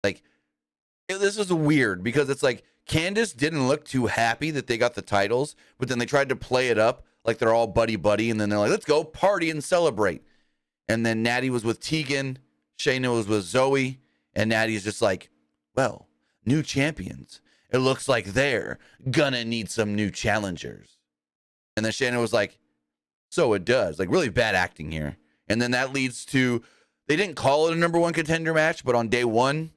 Like, this is weird because it's like Candice didn't look too happy that they got the titles, but then they tried to play it up like they're all buddy-buddy, and then they're like, let's go party and celebrate. And then Natty was with Tegan. Shayna was with Zoe. And Natty's just like, well, new champions. It looks like they're gonna need some new challengers. And then Shayna was like, so it does. Like, really bad acting here. And then that leads to they didn't call it a number one contender match, but on day one,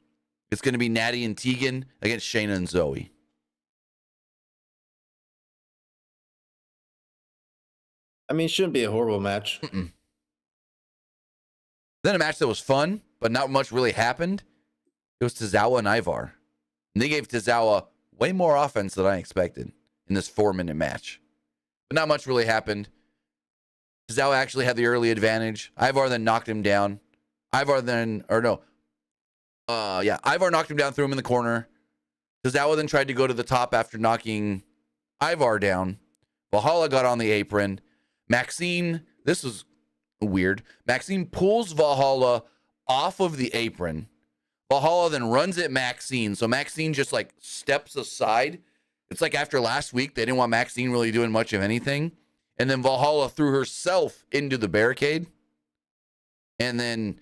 it's going to be Natty and Tegan against Shayna and Zoe. I mean, it shouldn't be a horrible match. Mm-mm. Then a match that was fun, but not much really happened. It was Tazawa and Ivar. And they gave Tazawa way more offense than I expected in this 4-minute match. But not much really happened. Tazawa actually had the early advantage. Ivar then knocked him down. Ivar knocked him down, threw him in the corner. Tazawa then tried to go to the top after knocking Ivar down. Valhalla got on the apron. Maxine, this was weird. Maxine pulls Valhalla off of the apron. Valhalla then runs at Maxine. So Maxine just like steps aside. It's like after last week, they didn't want Maxine really doing much of anything. And then Valhalla threw herself into the barricade. And then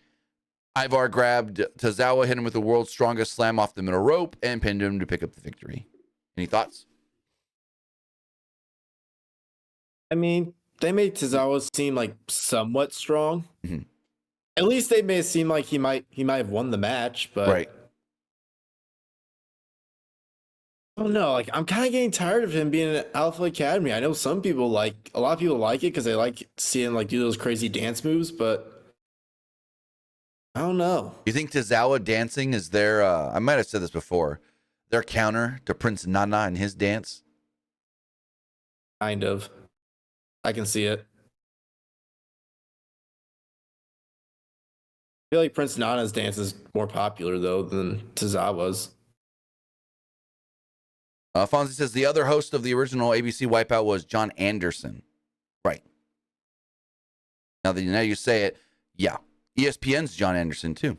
Ivar grabbed Tazawa, hit him with the world's strongest slam off the middle rope, and pinned him to pick up the victory. Any thoughts? I mean, they made Tazawa seem like somewhat strong. Mm-hmm. At least they made it seem like he might have won the match, but Right. I don't know. Like, I'm kind of getting tired of him being at Alpha Academy. I know a lot of people like it because they like seeing him like do those crazy dance moves, but I don't know. You think Tazawa dancing is their, I might have said this before, their counter to Prince Nana and his dance? Kind of. I can see it. I feel like Prince Nana's dance is more popular, though, than Tazawa's. Fonzie says the other host of the original ABC Wipeout was John Anderson. Right. Now you say it, yeah. ESPN's John Anderson, too.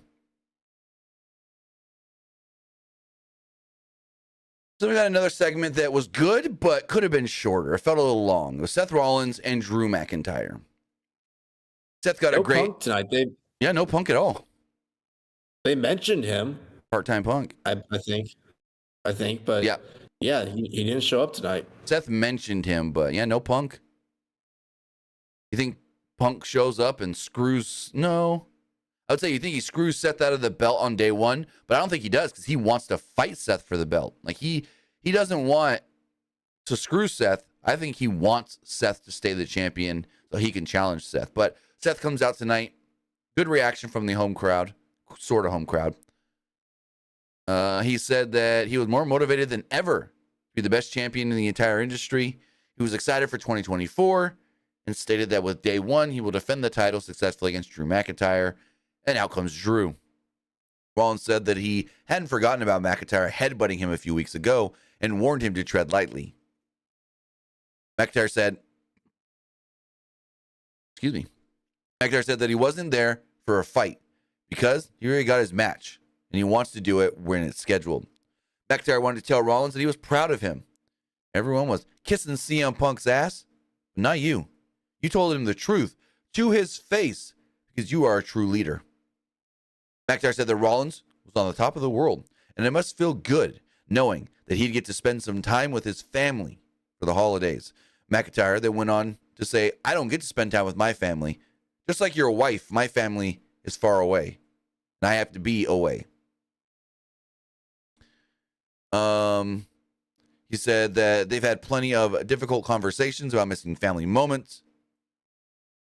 So we got another segment that was good, but could have been shorter. It felt a little long. It was Seth Rollins and Drew McIntyre. Seth got a great... Punk tonight. Yeah, no Punk at all. They mentioned him. Part-time Punk. I think, but yeah, he didn't show up tonight. Seth mentioned him, but yeah, no Punk. You think Punk shows up and screws... No. I would say you think he screws Seth out of the belt on day one, but I don't think he does because he wants to fight Seth for the belt. Like he doesn't want to screw Seth. I think he wants Seth to stay the champion so he can challenge Seth. But Seth comes out tonight. Good reaction from the home crowd, sort of home crowd. He said that he was more motivated than ever to be the best champion in the entire industry. He was excited for 2024 and stated that with day one, he will defend the title successfully against Drew McIntyre. And out comes Drew. Rollins said that he hadn't forgotten about McIntyre headbutting him a few weeks ago and warned him to tread lightly. McIntyre said that he wasn't there for a fight because he already got his match and he wants to do it when it's scheduled. McIntyre wanted to tell Rollins that he was proud of him. Everyone was kissing CM Punk's ass, but not you. You told him the truth to his face because you are a true leader. McIntyre said that Rollins was on the top of the world, and it must feel good knowing that he'd get to spend some time with his family for the holidays. McIntyre then went on to say, I don't get to spend time with my family. Just like your wife, my family is far away, and I have to be away. He said that they've had plenty of difficult conversations about missing family moments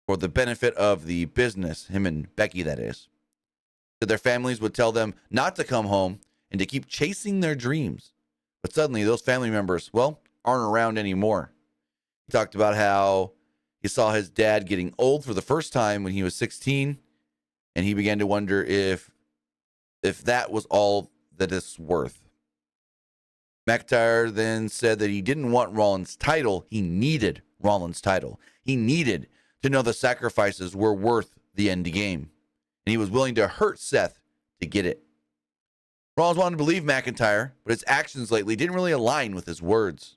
for the benefit of the business, him and Becky, that is. That their families would tell them not to come home and to keep chasing their dreams. But suddenly those family members, aren't around anymore. He talked about how he saw his dad getting old for the first time when he was 16, and he began to wonder if that was all that it's worth. McIntyre then said that he didn't want Rollins' title. He needed Rollins' title. He needed to know the sacrifices were worth the end game. And he was willing to hurt Seth to get it. Rollins wanted to believe McIntyre, but his actions lately didn't really align with his words.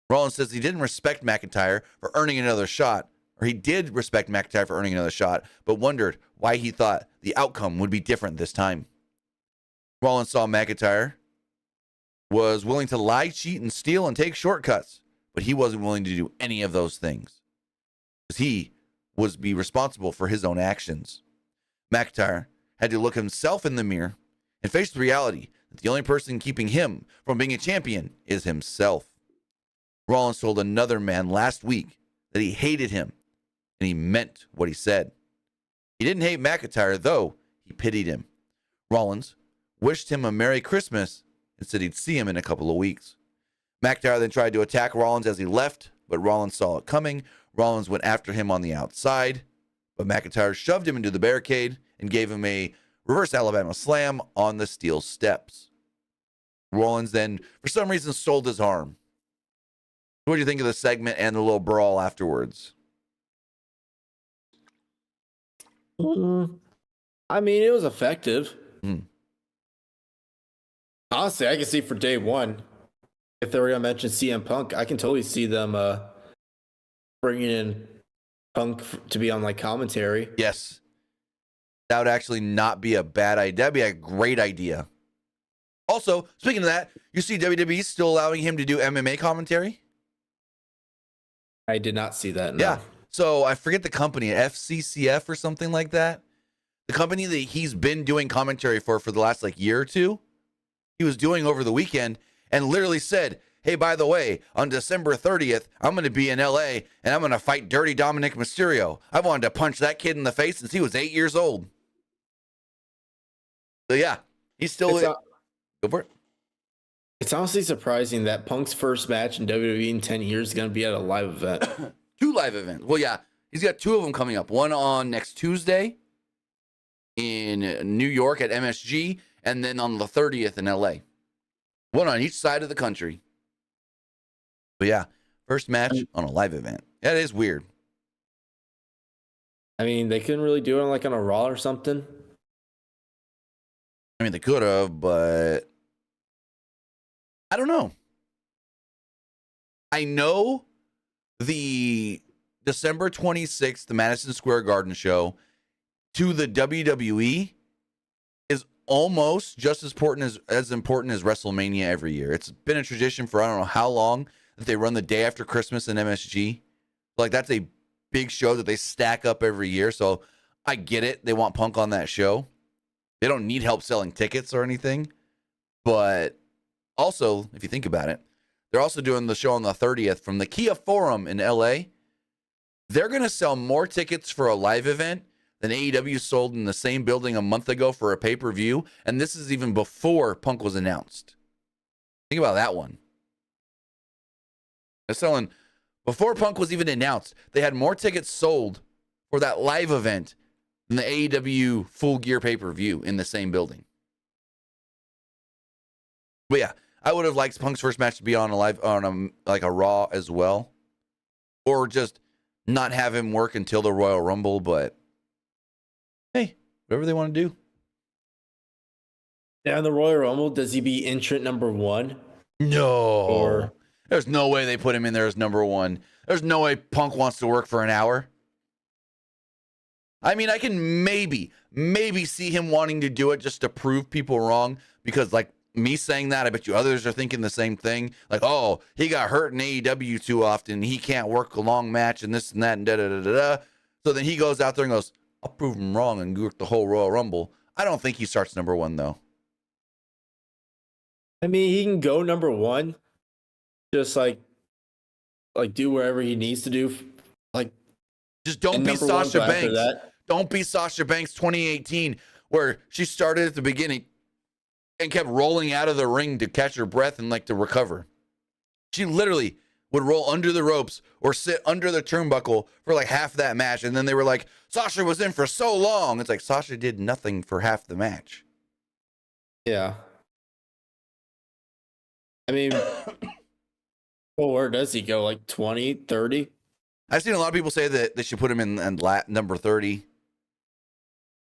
Rollins says he didn't respect McIntyre for earning another shot, or he did respect McIntyre for earning another shot, but wondered why he thought the outcome would be different this time. Rollins saw McIntyre was willing to lie, cheat, and steal and take shortcuts, but he wasn't willing to do any of those things because he was be responsible for his own actions. McIntyre had to look himself in the mirror and face the reality that the only person keeping him from being a champion is himself. Rollins told another man last week that he hated him, and he meant what he said. He didn't hate McIntyre, though. He pitied him. Rollins wished him a Merry Christmas and said he'd see him in a couple of weeks. McIntyre then tried to attack Rollins as he left, but Rollins saw it coming. Rollins went after him on the outside, but McIntyre shoved him into the barricade and gave him a reverse Alabama slam on the steel steps. Rollins then, for some reason, sold his arm. What do you think of the segment and the little brawl afterwards? I mean, it was effective. Honestly, I can see for day one, if they were going to mention CM Punk, I can totally see them bringing in Punk to be on like commentary. Yes. That would actually not be a bad idea. That'd be a great idea. Also, speaking of that, you see WWE still allowing him to do MMA commentary? I did not see that. No. Yeah. So I forget the company, FCCF or something like that. The company that he's been doing commentary for the last like year or two, he was doing over the weekend and literally said, hey, by the way, on December 30th, I'm going to be in LA and I'm going to fight Dirty Dominic Mysterio. I wanted to punch that kid in the face since he was 8 years old. So yeah, he's still go for it. It's honestly surprising that Punk's first match in WWE in 10 years is going to be at a live event. 2 live events. Well, yeah, he's got 2 of them coming up. One on next Tuesday in New York at MSG, and then on the 30th in LA. One on each side of the country. But yeah, first match on a live event. That is weird. I mean, they couldn't really do it like on a Raw or something. I mean, they could have, but I don't know. I know the December 26th, the Madison Square Garden show to the WWE is almost just as important as WrestleMania every year. It's been a tradition for I don't know how long that they run the day after Christmas in MSG. Like, that's a big show that they stack up every year. So I get it. They want Punk on that show. They don't need help selling tickets or anything. But also, if you think about it, they're also doing the show on the 30th from the Kia Forum in LA. They're going to sell more tickets for a live event than AEW sold in the same building a month ago for a pay-per-view. And this is even before Punk was announced. Think about that one. They're selling, before Punk was even announced, they had more tickets sold for that live event than the AEW Full Gear pay-per-view in the same building. But yeah, I would have liked Punk's first match to be on a Raw as well, or just not have him work until the Royal Rumble. But hey, whatever they want to do. Yeah, in the Royal Rumble, does he be entrant number 1? No, or there's no way they put him in there as number 1. There's no way Punk wants to work for an hour. I mean, I can maybe see him wanting to do it just to prove people wrong, because like me saying that, I bet you others are thinking the same thing. Like, oh, he got hurt in AEW too often. He can't work a long match and this and that and da-da-da-da-da. So then he goes out there and goes, I'll prove him wrong and work the whole Royal Rumble. I don't think he starts number 1, though. I mean, he can go number 1, just like do wherever he needs to do. Like, just don't be Sasha Banks. Don't be Sasha Banks 2018, where she started at the beginning and kept rolling out of the ring to catch her breath and like to recover. She literally would roll under the ropes or sit under the turnbuckle for like half that match. And then they were like, Sasha was in for so long. It's like Sasha did nothing for half the match. Yeah. I mean, well, where does he go? Like 20, 30? I've seen a lot of people say that they should put him in number 30.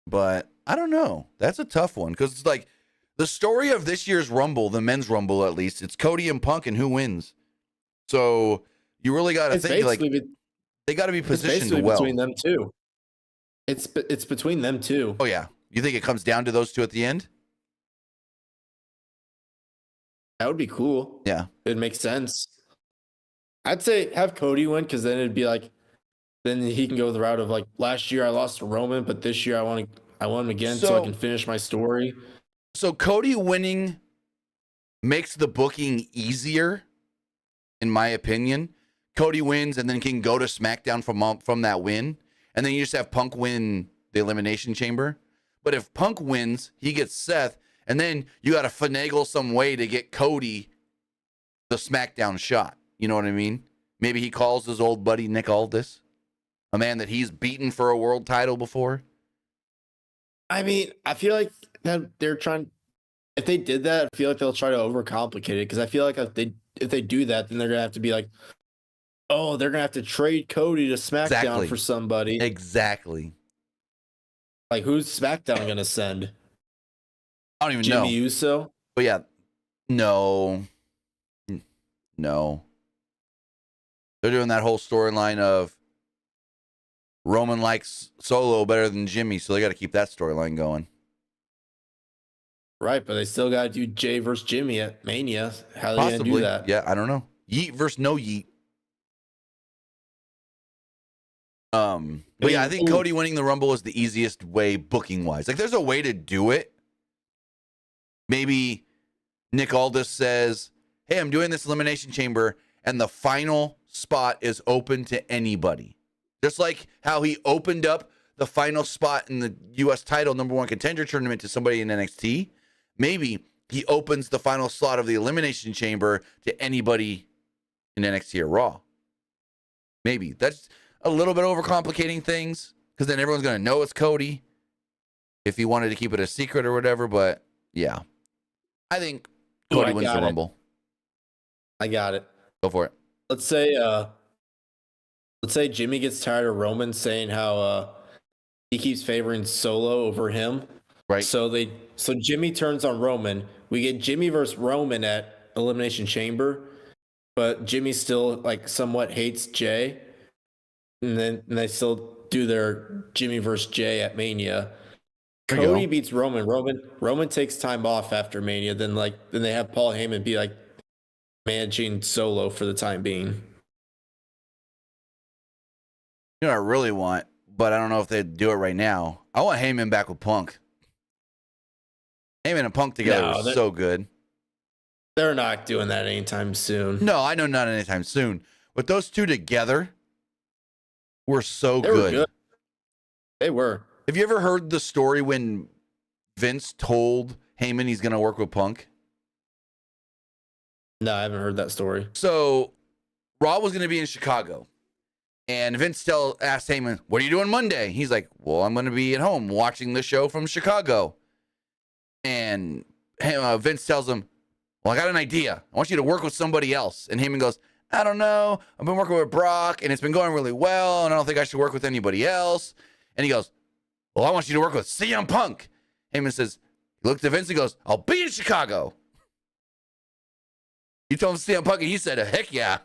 But I don't know. That's a tough one, because it's like the story of this year's Rumble, the men's Rumble at least, it's Cody and Punk and who wins. So you really got to think like they got to be positioned well. Between them two. It's between them two. Oh yeah. You think it comes down to those two at the end? That would be cool. Yeah. It makes sense. I'd say have Cody win, because then it'd be like, then he can go the route of like, last year I lost to Roman, but this year I want I want him again so I can finish my story. So Cody winning makes the booking easier, in my opinion. Cody wins and then can go to SmackDown from that win. And then you just have Punk win the Elimination Chamber. But if Punk wins, he gets Seth. And then you got to finagle some way to get Cody the SmackDown shot. You know what I mean? Maybe he calls his old buddy Nick Aldis, a man that he's beaten for a world title before. I mean, I feel like that they're trying. If they did that, I feel like they'll try to overcomplicate it. Because I feel like if they do that, then they're gonna have to be like, oh, they're gonna have to trade Cody to SmackDown for somebody. Exactly. Like, who's SmackDown gonna send? I don't even know. Jey Uso? But yeah, no. They're doing that whole storyline of Roman likes Solo better than Jimmy, so they got to keep that storyline going. Right, but they still got to do Jey versus Jimmy at Mania. How are they going to do that? Yeah, I don't know. Yeet versus no Yeet. But yeah, I think Cody winning the Rumble is the easiest way booking wise. Like, there's a way to do it. Maybe Nick Aldis says, hey, I'm doing this Elimination Chamber, and the final spot is open to anybody. Just like how he opened up the final spot in the U.S. title number one contender tournament to somebody in NXT. Maybe he opens the final slot of the Elimination Chamber to anybody in NXT or Raw. Maybe. That's a little bit overcomplicating things, because then everyone's going to know it's Cody if he wanted to keep it a secret or whatever. But yeah, I think Cody wins the Rumble. I got it. Go for it. Let's say Jimmy gets tired of Roman saying how he keeps favoring Solo over him. Right. So Jimmy turns on Roman. We get Jimmy versus Roman at Elimination Chamber, but Jimmy still like somewhat hates Jey. And they still do their Jimmy versus Jey at Mania. Cody beats Roman. Roman takes time off after Mania. Then they have Paul Heyman be like managing Solo for the time being. You know what I really want, but I don't know if they'd do it right now. I want Heyman back with Punk. Heyman and Punk together was so good. They're not doing that anytime soon. No, I know not anytime soon. But those two together were so good. Were good. They were. Have you ever heard the story when Vince told Heyman he's going to work with Punk? No, I haven't heard that story. So Raw was going to be in Chicago. And Vince asked Heyman, what are you doing Monday? He's like, well, I'm going to be at home watching the show from Chicago. And Vince tells him, well, I got an idea. I want you to work with somebody else. And Heyman goes, I don't know. I've been working with Brock, and it's been going really well, and I don't think I should work with anybody else. And he goes, well, I want you to work with CM Punk. Heyman says, he looked at Vince and goes, I'll be in Chicago. He told him CM Punk, and he said, heck yeah.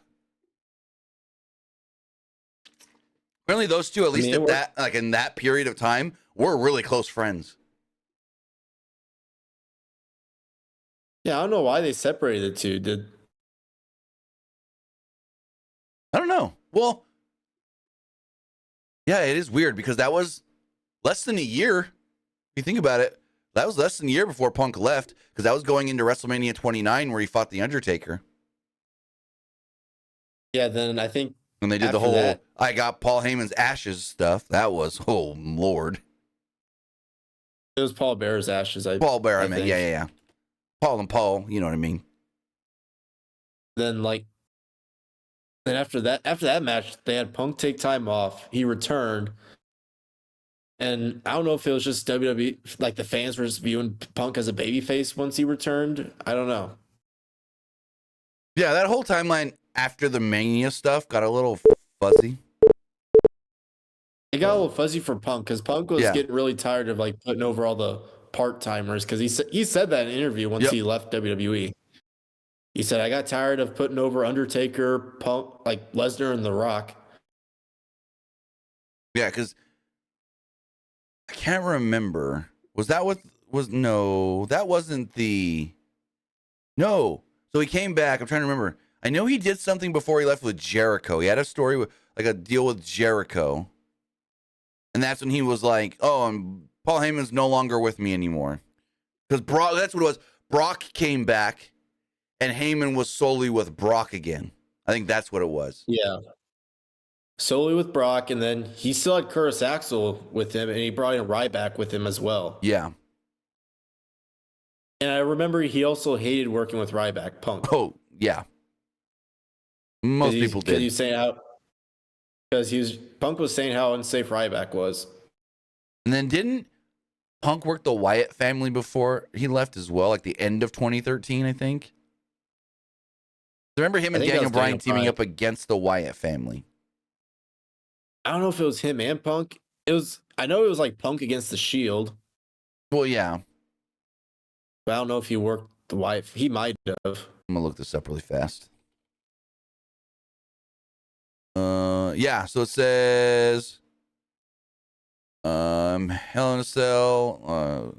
Apparently those two, at least in that period of time, were really close friends. Yeah, I don't know why they separated the two. I don't know. Well, yeah, it is weird because that was less than a year. If you think about it, that was less than a year before Punk left, because that was going into WrestleMania 29 where he fought The Undertaker. Yeah, then I think when they did the whole I got Paul Heyman's ashes stuff, that was, oh, Lord. It was Paul Bear's ashes. Paul Bear, I mean, yeah. Paul and Paul, you know what I mean? Then after that match, they had Punk take time off. He returned. And I don't know if it was just WWE, like the fans were just viewing Punk as a babyface once he returned. I don't know. Yeah, that whole timeline after the Mania stuff got a little fuzzy. It got a little fuzzy for Punk because Punk was getting really tired of like putting over all the part-timers, because he said that in an interview once he left WWE. He said, I got tired of putting over Undertaker, Punk, like Lesnar and The Rock. Yeah, because I can't remember. That wasn't the... No. So he came back. I'm trying to remember. I know he did something before he left with Jericho. He had a story with, like a deal with Jericho. And that's when he was like, oh, I'm Paul Heyman's no longer with me anymore. Because Brock, that's what it was. Brock came back, and Heyman was solely with Brock again. I think that's what it was. Yeah. Solely with Brock, and then he still had Curtis Axel with him, and he brought in Ryback with him as well. Yeah. And I remember he also hated working with Ryback, Punk. Oh, yeah. Most people did. He was saying how, because Punk was saying how unsafe Ryback was. And then didn't Punk work the Wyatt family before he left as well, like the end of 2013, I think? Remember him and Daniel Bryan teaming up against the Wyatt family? I don't know if it was him and Punk. I know it was like Punk against the Shield. Well, yeah. But I don't know if he worked the Wyatt. He might have. I'm going to look this up really fast. Yeah, so it says Hell in a Cell,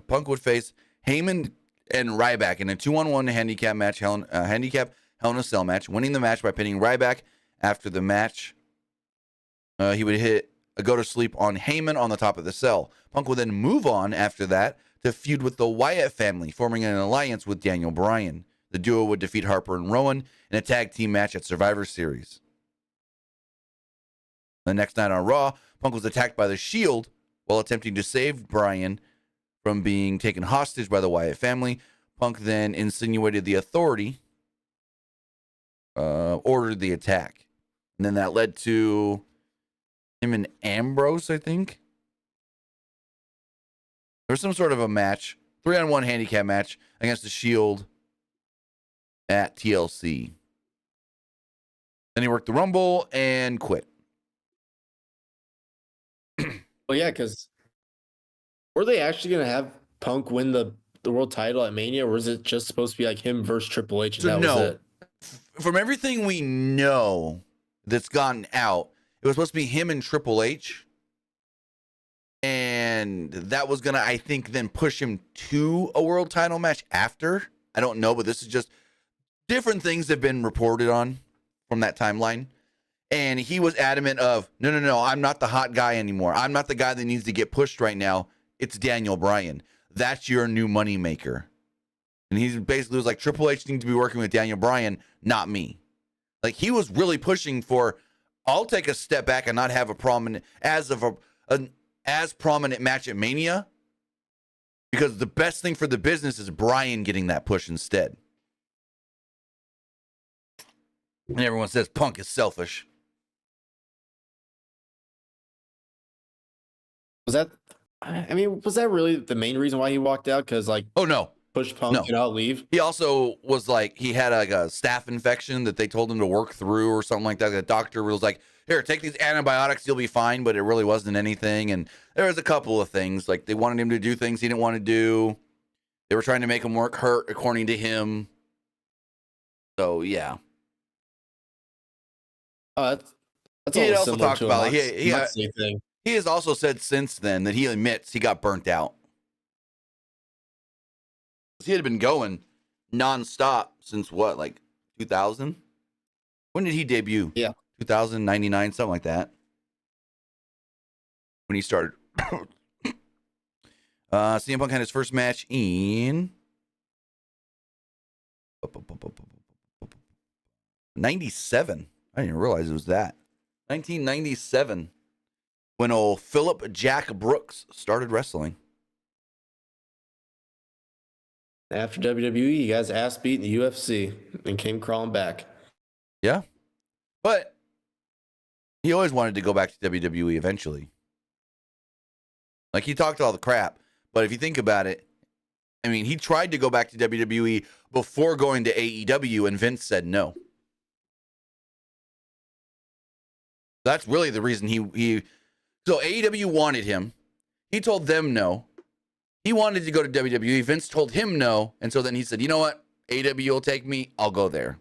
Punk would face Heyman and Ryback in a 2-on-1 handicap match, Hell in a Cell match, winning the match by pinning Ryback. After the match, he would hit a go to sleep on Heyman on the top of the cell. Punk would then move on after that to feud with the Wyatt family, forming an alliance with Daniel Bryan. The duo would defeat Harper and Rowan in a tag team match at Survivor Series. The next night on Raw, Punk was attacked by the Shield while attempting to save Bryan from being taken hostage by the Wyatt family. Punk then insinuated the Authority ordered the attack. And then that led to him and Ambrose, I think. There was some sort of a match, 3-on-1 handicap match against the Shield at TLC. Then he worked the Rumble and quit. Well, yeah, because were they actually going to have Punk win the world title at Mania, or was it just supposed to be like him versus Triple H? And that was it? From everything we know that's gotten out, it was supposed to be him and Triple H. And that was going to, I think, then push him to a world title match after. I don't know, but this is just different things have been reported on from that timeline. And he was adamant of, no, I'm not the hot guy anymore. I'm not the guy that needs to get pushed right now. It's Daniel Bryan. That's your new moneymaker. And he basically was like, Triple H needs to be working with Daniel Bryan, not me. Like, he was really pushing for, I'll take a step back and not have a prominent, as prominent match at Mania, because the best thing for the business is Bryan getting that push instead. And everyone says Punk is selfish. Was that really the main reason why he walked out? Because, like, oh, no. Push Punk and I'll leave. He also was like, he had like a staph infection that they told him to work through or something like that. The doctor was like, here, take these antibiotics, you'll be fine, but it really wasn't anything. And there was a couple of things, like they wanted him to do things he didn't want to do. They were trying to make him hurt, according to him. So, yeah. That's he had also talked about it. He has also said since then that he admits he got burnt out. He had been going nonstop since what, like 2000? When did he debut? Yeah. 2099, something like that. When he started. CM Punk had his first match in 97. I didn't even realize it was that. 1997. When old Philip Jack Brooks started wrestling. After WWE, he got his ass beat in the UFC and came crawling back. Yeah. But he always wanted to go back to WWE eventually. Like, he talked all the crap, but if you think about it, I mean, he tried to go back to WWE before going to AEW, and Vince said no. That's really the reason so AEW wanted him. He told them no. He wanted to go to WWE. Vince told him no. And so then he said, you know what? AEW will take me. I'll go there.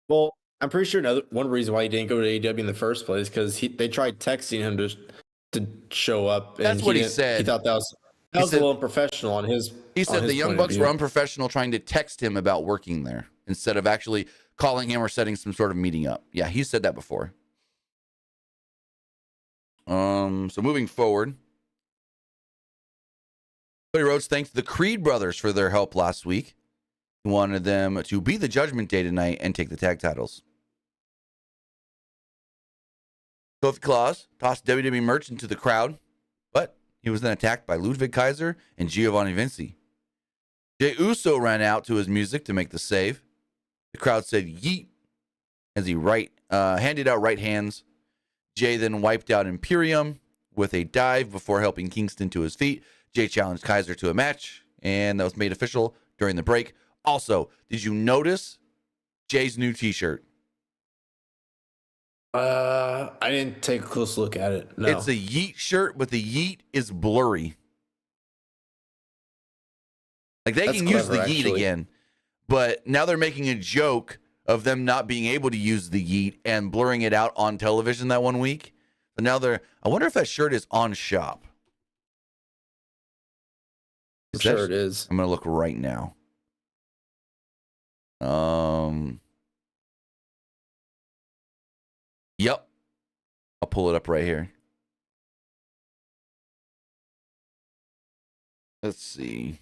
Well, I'm pretty sure one reason why he didn't go to AEW in the first place because they tried texting him to show up. That's what he said. He thought that was a little unprofessional on his. He said the Young Bucks were unprofessional trying to text him about working there instead of actually calling him or setting some sort of meeting up. Yeah, he said that before. So moving forward, Cody Rhodes thanked the Creed brothers for their help last week. He wanted them to be the Judgment Day tonight and take the tag titles. Kofi Claus tossed WWE merch into the crowd, but he was then attacked by Ludwig Kaiser and Giovanni Vinci. Jey Uso ran out to his music to make the save. The crowd said yeet as he handed out right hands. Jey then wiped out Imperium with a dive before helping Kingston to his feet. Jey challenged Kaiser to a match, and that was made official during the break. Also, did you notice Jay's new T-shirt? I didn't take a close look at it. No. It's a yeet shirt, but the yeet is blurry. Like they That's can use the clever, yeet actually. again, but now they're making a joke of them not being able to use the yeet and blurring it out on television that one week. But now I wonder if that shirt is on shop. I'm sure it is. I'm gonna look right now. Yep. I'll pull it up right here. Let's see.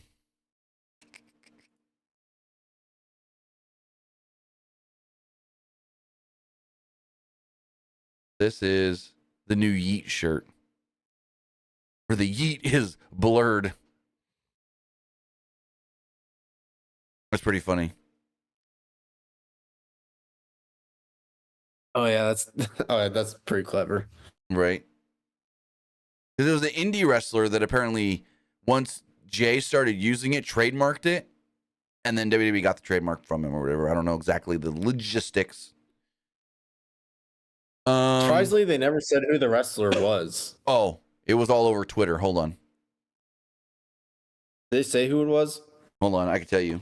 This is the new Yeet shirt. Where the Yeet is blurred. That's pretty funny. Oh yeah, that's pretty clever. Right. Because it was an indie wrestler that apparently once Jay started using it, trademarked it, and then WWE got the trademark from him or whatever. I don't know exactly the logistics. Surprisingly, they never said who the wrestler was. Oh, it was all over Twitter. Hold on. Did they say who it was? Hold on, I can tell you.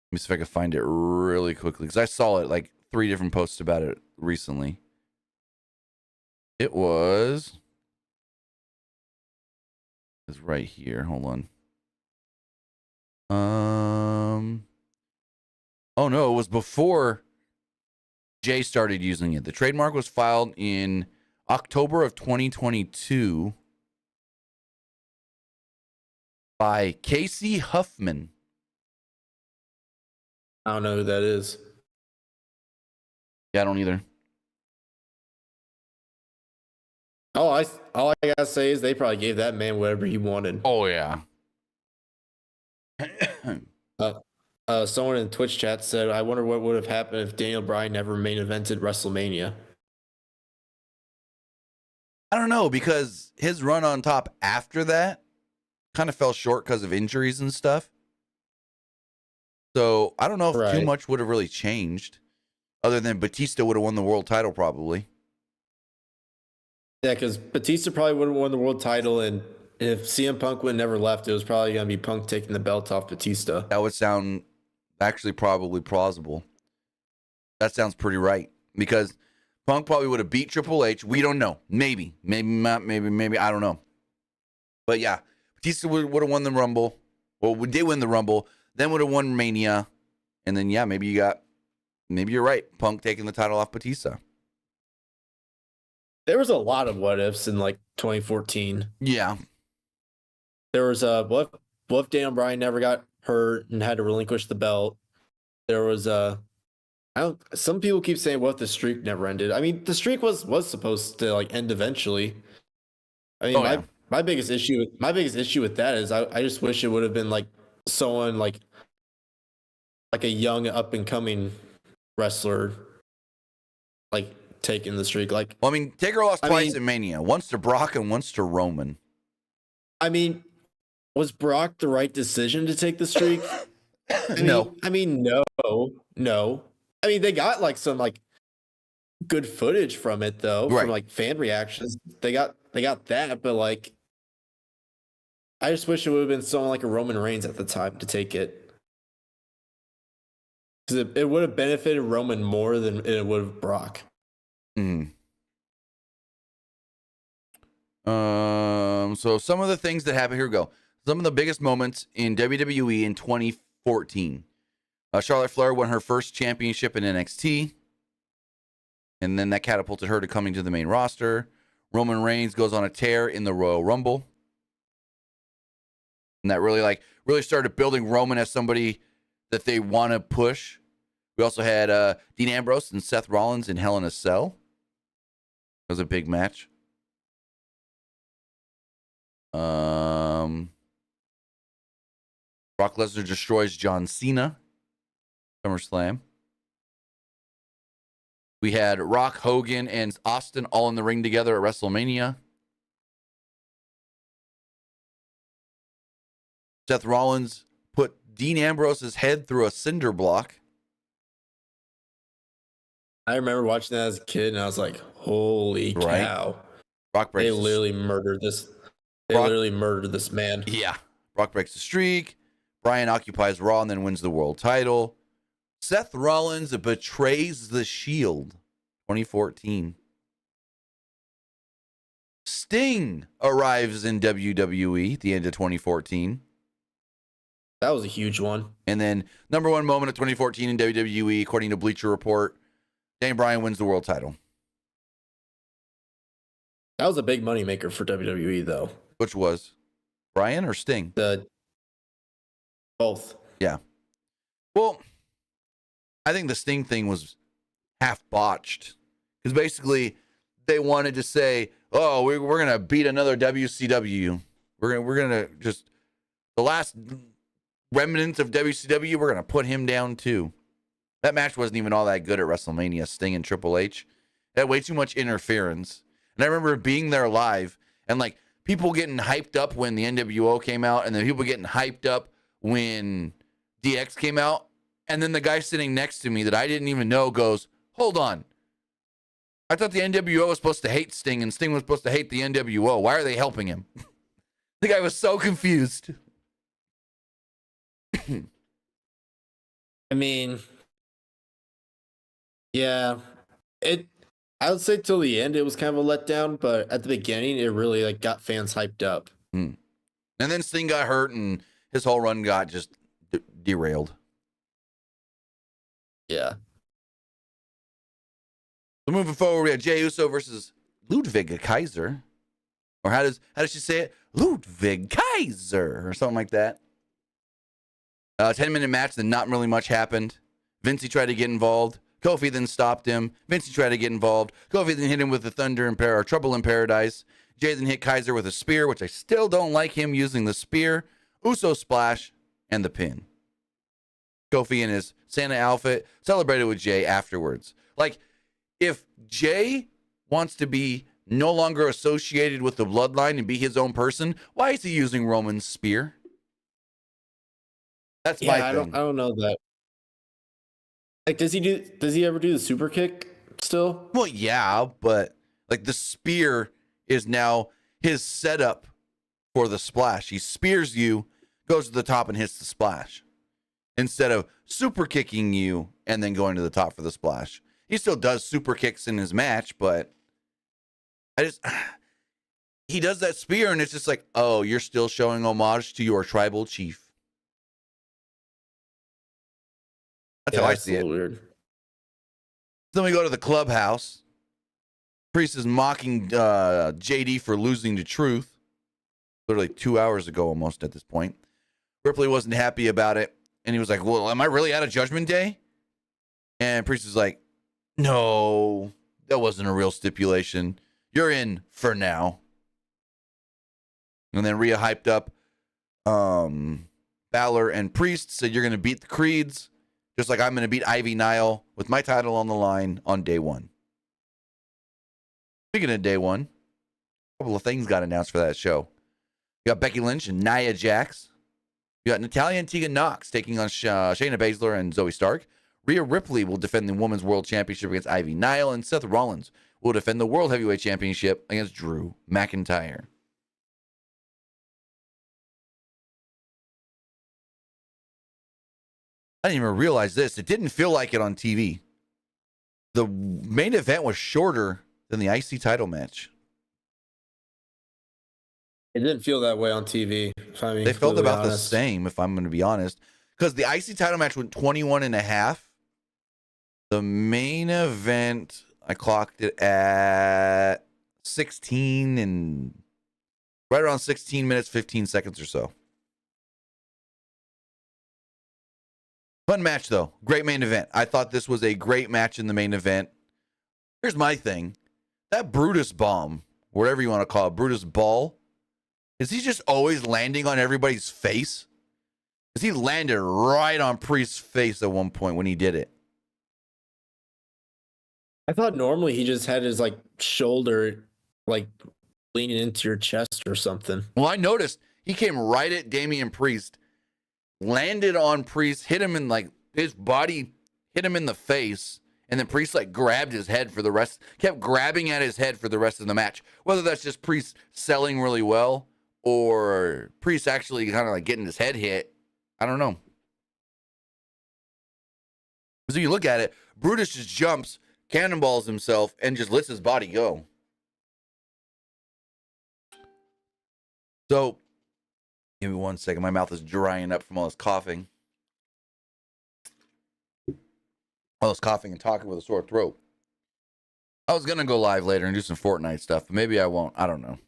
Let me see if I can find it really quickly because I saw it like 3 different posts about it recently. It was right here. Hold on. Oh no, it was before Jay started using it. The trademark was filed in October of 2022 by Casey Huffman. I don't know who that is. Yeah, I don't either. All I gotta say is they probably gave that man whatever he wanted. Oh yeah. Someone in Twitch chat said, "I wonder what would have happened if Daniel Bryan never main evented WrestleMania." I don't know, because his run on top after that kind of fell short because of injuries and stuff. So I don't know if too much would have really changed, other than Batista would have won the world title probably. Yeah, because Batista probably would have won the world title, and if CM Punk would have never left, it was probably going to be Punk taking the belt off Batista. That would sound actually probably plausible. That sounds pretty right, because Punk probably would have beat Triple H. We don't know. Maybe not. Maybe. I don't know. But yeah, Batista would have won the Rumble. Well, we did win the Rumble. Then would have won Mania. And then, yeah, maybe you're right. Punk taking the title off Batista. There was a lot of what ifs in like 2014. Yeah. There was what if Daniel Bryan never got hurt and had to relinquish the belt? There was some people keep saying what if the streak never ended. I mean, the streak was supposed to like end eventually. I mean, my biggest issue with that is I just wish it would have been like someone like a young up and coming wrestler like taking the streak. Like, well, I mean, Taker lost twice in Mania, once to Brock and once to Roman. I mean, was Brock the right decision to take the streak? No. I mean, no. I mean, they got like some like good footage from it though, from like fan reactions. They got that, but like, I just wish it would have been someone like a Roman Reigns at the time to take it, because it would have benefited Roman more than it would have Brock. So some of the things that happen, here we go. Some of the biggest moments in WWE in 2014. Charlotte Flair won her first championship in NXT, and then that catapulted her to coming to the main roster. Roman Reigns goes on a tear in the Royal Rumble, and that really started building Roman as somebody that they want to push. We also had Dean Ambrose and Seth Rollins in Hell in a Cell. It was a big match. Brock Lesnar destroys John Cena. SummerSlam. We had Rock, Hogan, and Austin all in the ring together at WrestleMania. Seth Rollins put Dean Ambrose's head through a cinder block. I remember watching that as a kid, and I was like, holy cow. Brock breaks They literally murdered this. They literally murdered this man. Yeah. Brock breaks the streak. Bryan occupies Raw and then wins the world title. Seth Rollins betrays the Shield. 2014. Sting arrives in WWE at the end of 2014. That was a huge one. And then number one moment of 2014 in WWE, according to Bleacher Report, Daniel Bryan wins the world title. That was a big moneymaker for WWE, though. Which was Bryan or Sting? Both. Yeah. Well, I think the Sting thing was half botched. Because basically, they wanted to say, oh, we're going to beat another WCW. We're going to just, the last remnants of WCW, we're going to put him down too. That match wasn't even all that good at WrestleMania, Sting and Triple H. It had way too much interference. And I remember being there live and like people getting hyped up when the NWO came out, and then people getting hyped up when DX came out. And then the guy sitting next to me that I didn't even know goes, hold on. I thought the NWO was supposed to hate Sting and Sting was supposed to hate the NWO. Why are they helping him? The guy was so confused. I mean, yeah, I would say till the end it was kind of a letdown, but at the beginning it really like got fans hyped up. And then Sting got hurt and his whole run got just derailed. Yeah. So moving forward, we had Jey Uso versus Ludwig Kaiser. Or how does she say it? Ludwig Kaiser or something like that. 10-minute match, then not really much happened. Vince tried to get involved. Kofi then stopped him. Vince tried to get involved. Kofi then hit him with the Thunder in Trouble in Paradise. Jey then hit Kaiser with a spear, which I still don't like him using the spear. Uso splash and the pin. Kofi in his Santa outfit celebrated with Jey afterwards. Like, if Jey wants to be no longer associated with the bloodline and be his own person, why is he using Roman's spear? That's my thing. I don't know that. Like, does he ever do the super kick still? Well, yeah, but like the spear is now his setup for the splash. He spears you, goes to the top and hits the splash. Instead of super kicking you and then going to the top for the splash. He still does super kicks in his match, but he does that spear and it's just like, oh, you're still showing homage to your tribal chief. That's how I see it. Weird. Then we go to the clubhouse. Priest is mocking JD for losing to Truth. Literally 2 hours ago almost at this point. Ripley wasn't happy about it. And he was like, well, am I really out of Judgment Day? And Priest is like, no, that wasn't a real stipulation. You're in for now. And then Rhea hyped up Balor and Priest, said you're going to beat the Creeds, just like I'm going to beat Ivy Nile with my title on the line on day one. Speaking of day one, a couple of things got announced for that show. You got Becky Lynch and Nia Jax. You got Natalya and Tegan Nox taking on Shayna Baszler and Zoe Stark. Rhea Ripley will defend the Women's World Championship against Ivy Nile, and Seth Rollins will defend the World Heavyweight Championship against Drew McIntyre. I didn't even realize this. It didn't feel like it on TV. The main event was shorter than the IC title match. It didn't feel that way on TV. If I'm being They felt completely about the honest. same, if I'm going to be honest, because the IC title match went 21 and a half. The main event, I clocked it at 16 and right around 16 minutes, 15 seconds or so. Fun match, though. Great main event. I thought this was a great match in the main event. Here's my thing. That Brutus bomb, whatever you want to call it, Brutus ball, is he just always landing on everybody's face? Because he landed right on Priest's face at one point when he did it. I thought normally he just had his like shoulder like leaning into your chest or something. Well, I noticed he came right at Damian Priest, landed on Priest, hit him in like his body, hit him in the face, and then Priest like grabbed his head for the rest, kept grabbing at his head for the rest of the match. Whether that's just Priest selling really well or Priest actually kind of like getting his head hit, I don't know. So you look at it, Brutus just jumps, cannonballs himself, and just lets his body go. So, give me 1 second. My mouth is drying up from all this coughing. All this coughing and talking with a sore throat. I was going to go live later and do some Fortnite stuff, but maybe I won't. I don't know.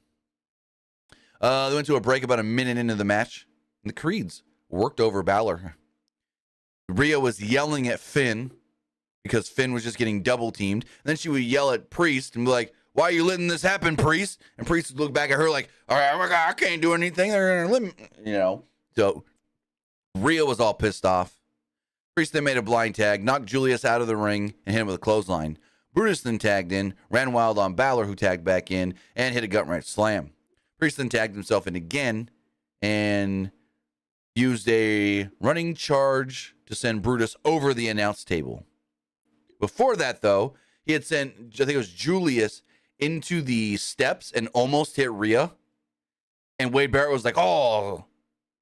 They went to a break about a minute into the match. And the Creeds worked over Balor. Rhea was yelling at Finn because Finn was just getting double teamed. And then she would yell at Priest and be like, "Why are you letting this happen, Priest?" And Priest would look back at her like, "All right, I can't do anything. They're gonna limit," you know. So Rhea was all pissed off. Priest then made a blind tag, knocked Julius out of the ring, and hit him with a clothesline. Brutus then tagged in, ran wild on Balor, who tagged back in, and hit a gut right slam. Priest then tagged himself in again and used a running charge to send Brutus over the announce table. Before that, though, he had sent, I think it was Julius, into the steps and almost hit Rhea. And Wade Barrett was like, "Oh,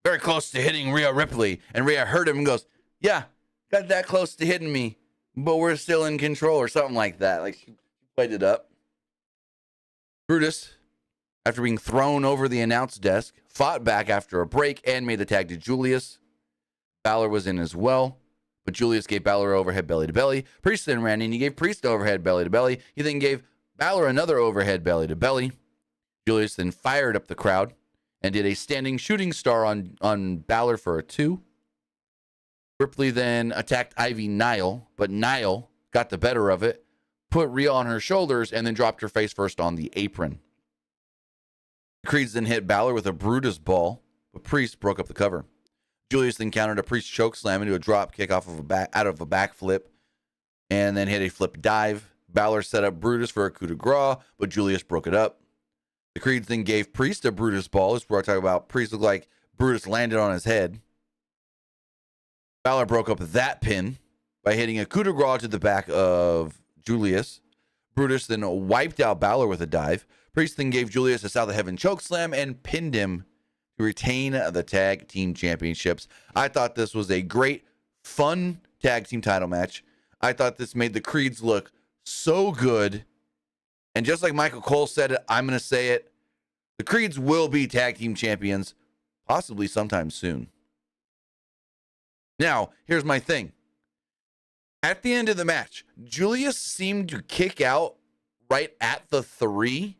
very close to hitting Rhea Ripley." And Rhea heard him and goes, "Yeah, got that close to hitting me, but we're still in control," or something like that. Like, she played it up. Brutus, after being thrown over the announce desk, fought back after a break and made the tag to Julius. Balor was in as well, but Julius gave Balor overhead belly to belly. Priest then ran in. He gave Priest overhead belly to belly. He then gave Balor another overhead belly to belly. Julius then fired up the crowd and did a standing shooting star on Balor for a 2. Ripley then attacked Ivy Nile, but Nile got the better of it, put Rhea on her shoulders, and then dropped her face first on the apron. The Creeds then hit Balor with a Brutus ball, but Priest broke up the cover. Julius then countered a Priest choke slam into a drop kick out of a backflip, and then hit a flip dive. Balor set up Brutus for a coup de grace, but Julius broke it up. The Creeds then gave Priest a Brutus ball. This is where I talk about Priest looked like Brutus landed on his head. Balor broke up that pin by hitting a coup de grace to the back of Julius. Brutus then wiped out Balor with a dive. Priest then gave Julius a South of Heaven choke slam and pinned him to retain the tag team championships. I thought this was a great, fun tag team title match. I thought this made the Creeds look so good. And just like Michael Cole said it, I'm going to say it. The Creeds will be tag team champions, possibly sometime soon. Now, here's my thing. At the end of the match, Julius seemed to kick out right at the 3.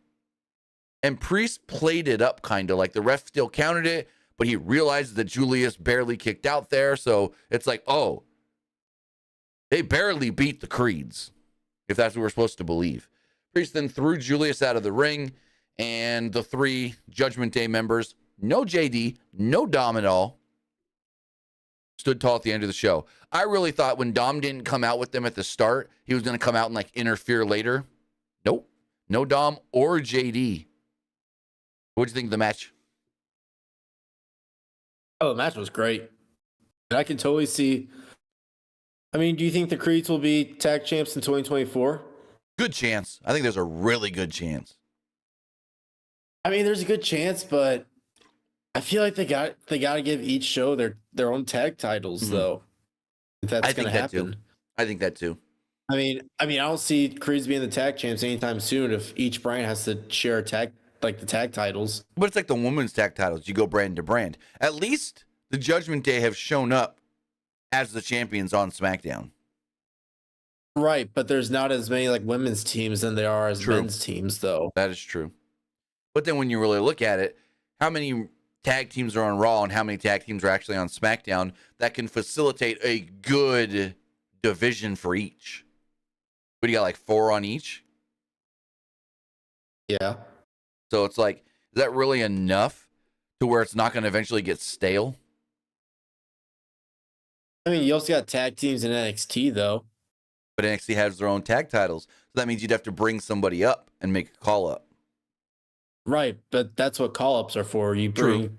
And Priest played it up kind of like the ref still counted it, but he realized that Julius barely kicked out there. So it's like, oh, they barely beat the Creeds, if that's what we're supposed to believe. Priest then threw Julius out of the ring, and the 3 Judgment Day members, no JD, no Dom at all, stood tall at the end of the show. I really thought when Dom didn't come out with them at the start, he was going to come out and like interfere later. Nope. No Dom or JD. What'd you think of the match? Oh, the match was great. And I can totally see. I mean, do you think the Creeds will be tag champs in 2024? Good chance. I think there's a really good chance. I mean, there's a good chance, but I feel like they got to give each show their own tag titles, though. If that's going to happen. I think that too. I mean, I don't see Creeds being the tag champs anytime soon if each brand has to share a tag like the tag titles. But it's like the women's tag titles. You go brand to brand. At least the Judgment Day have shown up as the champions on SmackDown. Right, but there's not as many like women's teams than there are as men's teams, though. That is true. But then when you really look at it, how many tag teams are on Raw and how many tag teams are actually on SmackDown that can facilitate a good division for each? But you got like 4 on each? Yeah. So it's like, is that really enough to where it's not going to eventually get stale? I mean, you also got tag teams in NXT, though. But NXT has their own tag titles. So that means you'd have to bring somebody up and make a call up. Right, but that's what call-ups are for. You bring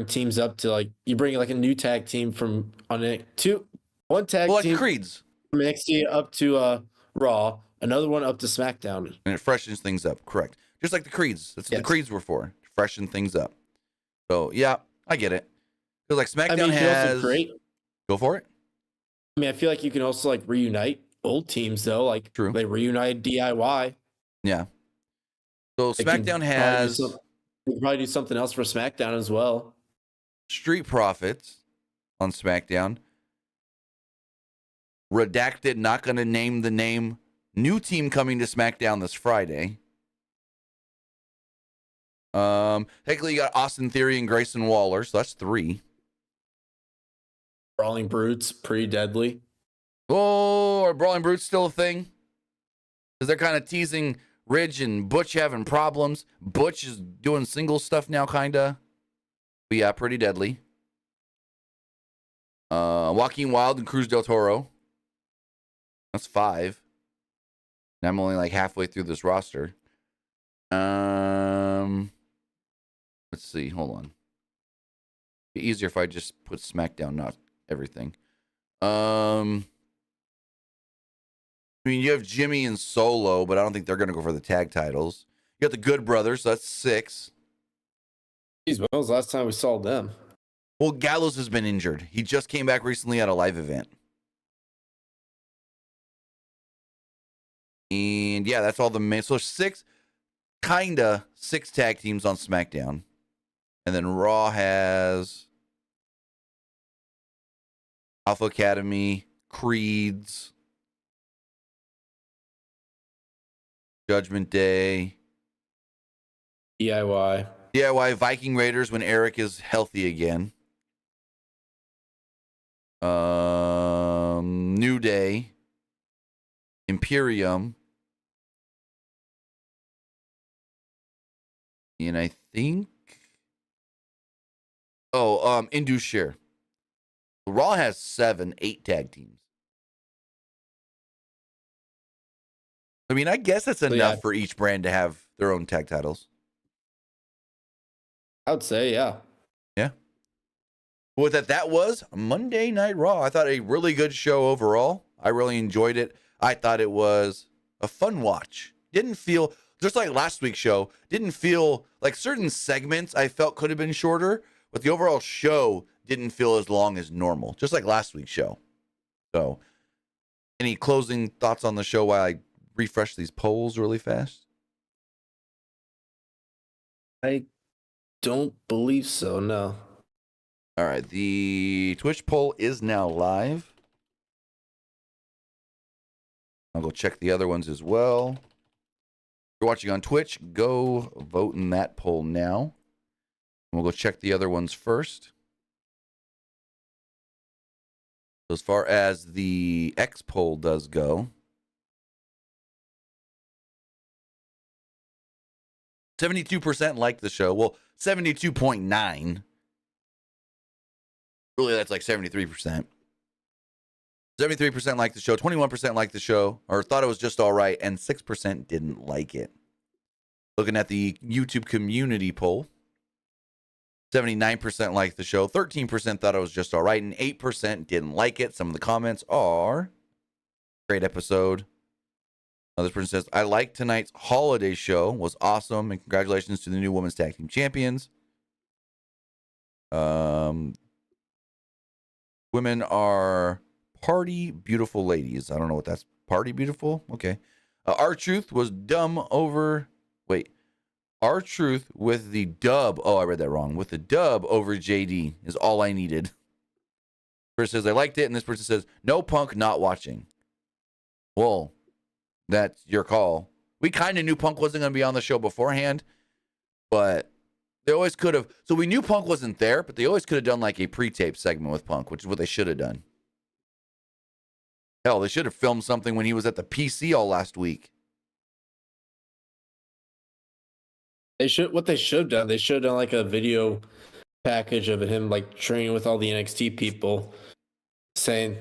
teams up to like you bring like a new tag team from one tag like team Creeds from NXT up to Raw, another one up to SmackDown. And it freshens things up, correct. Just like the Creeds. That's what the Creeds were for. To freshen things up. So yeah, I get it. Because like SmackDown has great. Go for it. I mean, I feel like you can also like reunite old teams though. Like they reunited DIY. Yeah. So SmackDown has they can probably do something else for SmackDown as well. Street Profits on SmackDown. Redacted, not going to name the name. New team coming to SmackDown this Friday. Technically, you got Austin Theory and Grayson Waller, so that's 3. Brawling Brutes, pretty deadly. Oh, are Brawling Brutes still a thing? Because they're kind of teasing Ridge and Butch having problems. Butch is doing single stuff now, kind of. But yeah, pretty deadly. Joaquin Wilde and Cruz del Toro. That's 5. And I'm only like halfway through this roster. Let's see. Hold on. It'd be easier if I just put SmackDown, not everything. I mean, you have Jimmy and Solo, but I don't think they're going to go for the tag titles. You got the Good Brothers, so that's 6. Jeez, when was the last time we saw them? Well, Gallows has been injured. He just came back recently at a live event. And yeah, that's all the main. So 6 tag teams on SmackDown. And then Raw has Alpha Academy, Creeds, Judgment Day, DIY, Viking Raiders when Eric is healthy again. New Day, Imperium, and I think Indushare. Raw has 8 tag teams. I mean, I guess that's enough for each brand to have their own tag titles. I would say, yeah. Yeah. Well, that was Monday Night Raw. I thought a really good show overall. I really enjoyed it. I thought it was a fun watch. Didn't feel, just like last week's show, didn't feel like certain segments I felt could have been shorter, but the overall show didn't feel as long as normal, just like last week's show. So, any closing thoughts on the show while I refresh these polls really fast? I don't believe so, no. All right, the Twitch poll is now live. I'll go check the other ones as well. If you're watching on Twitch, go vote in that poll now. We'll go check the other ones first. As far as the X poll does go, 72% liked the show. Well, 72.9. Really, that's like 73%. 73% liked the show, 21% liked the show, or thought it was just all right, and 6% didn't like it. Looking at the YouTube community poll, 79% liked the show, 13% thought it was just all right, and 8% didn't like it. Some of the comments are, great episode. This person says, I liked tonight's holiday show, was awesome, and congratulations to the new women's tag team champions. Women are party beautiful ladies. I don't know what that's, party beautiful? Okay. R-Truth was dumb over, R-Truth with the dub. Oh, I read that wrong. With the dub over JD is all I needed. Person says, I liked it. And this person says, no Punk, not watching. Well, that's your call. We kind of knew Punk wasn't going to be on the show beforehand, but they always could have. So we knew Punk wasn't there, but they always could have done like a pre-tape segment with Punk, which is what they should have done. Hell, they should have filmed something when he was at the PC all last week. What they should have done, they should have done like a video package of him like training with all the NXT people, saying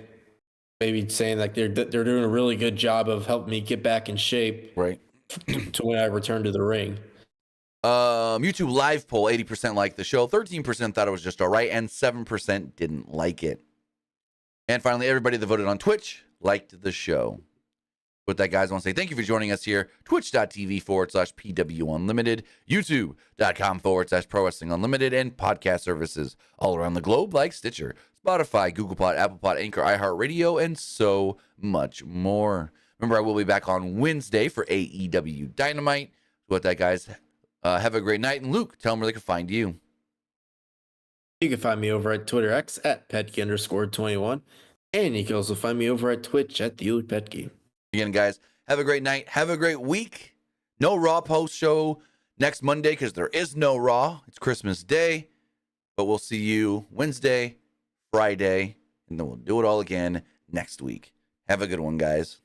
like they're doing a really good job of helping me get back in shape, right, to when I return to the ring. YouTube live poll, 80% liked the show, 13% thought it was just all right, and 7% didn't like it. And finally, everybody that voted on Twitch liked the show. With that, guys, I want to say thank you for joining us here. Twitch.tv/PW Unlimited, YouTube.com/Pro Wrestling Unlimited, and podcast services all around the globe like Stitcher, Spotify, Google Pod, Apple Pod, Anchor, iHeartRadio, and so much more. Remember, I will be back on Wednesday for AEW Dynamite. With that, guys, have a great night. And Luke, tell them where they can find you. You can find me over at Twitter X at Petke_21. And you can also find me over at Twitch at TheOldPetke. Again, guys, have a great night. Have a great week. No Raw post show next Monday because there is no Raw. It's Christmas Day. But we'll see you Wednesday, Friday, and then we'll do it all again next week. Have a good one, guys.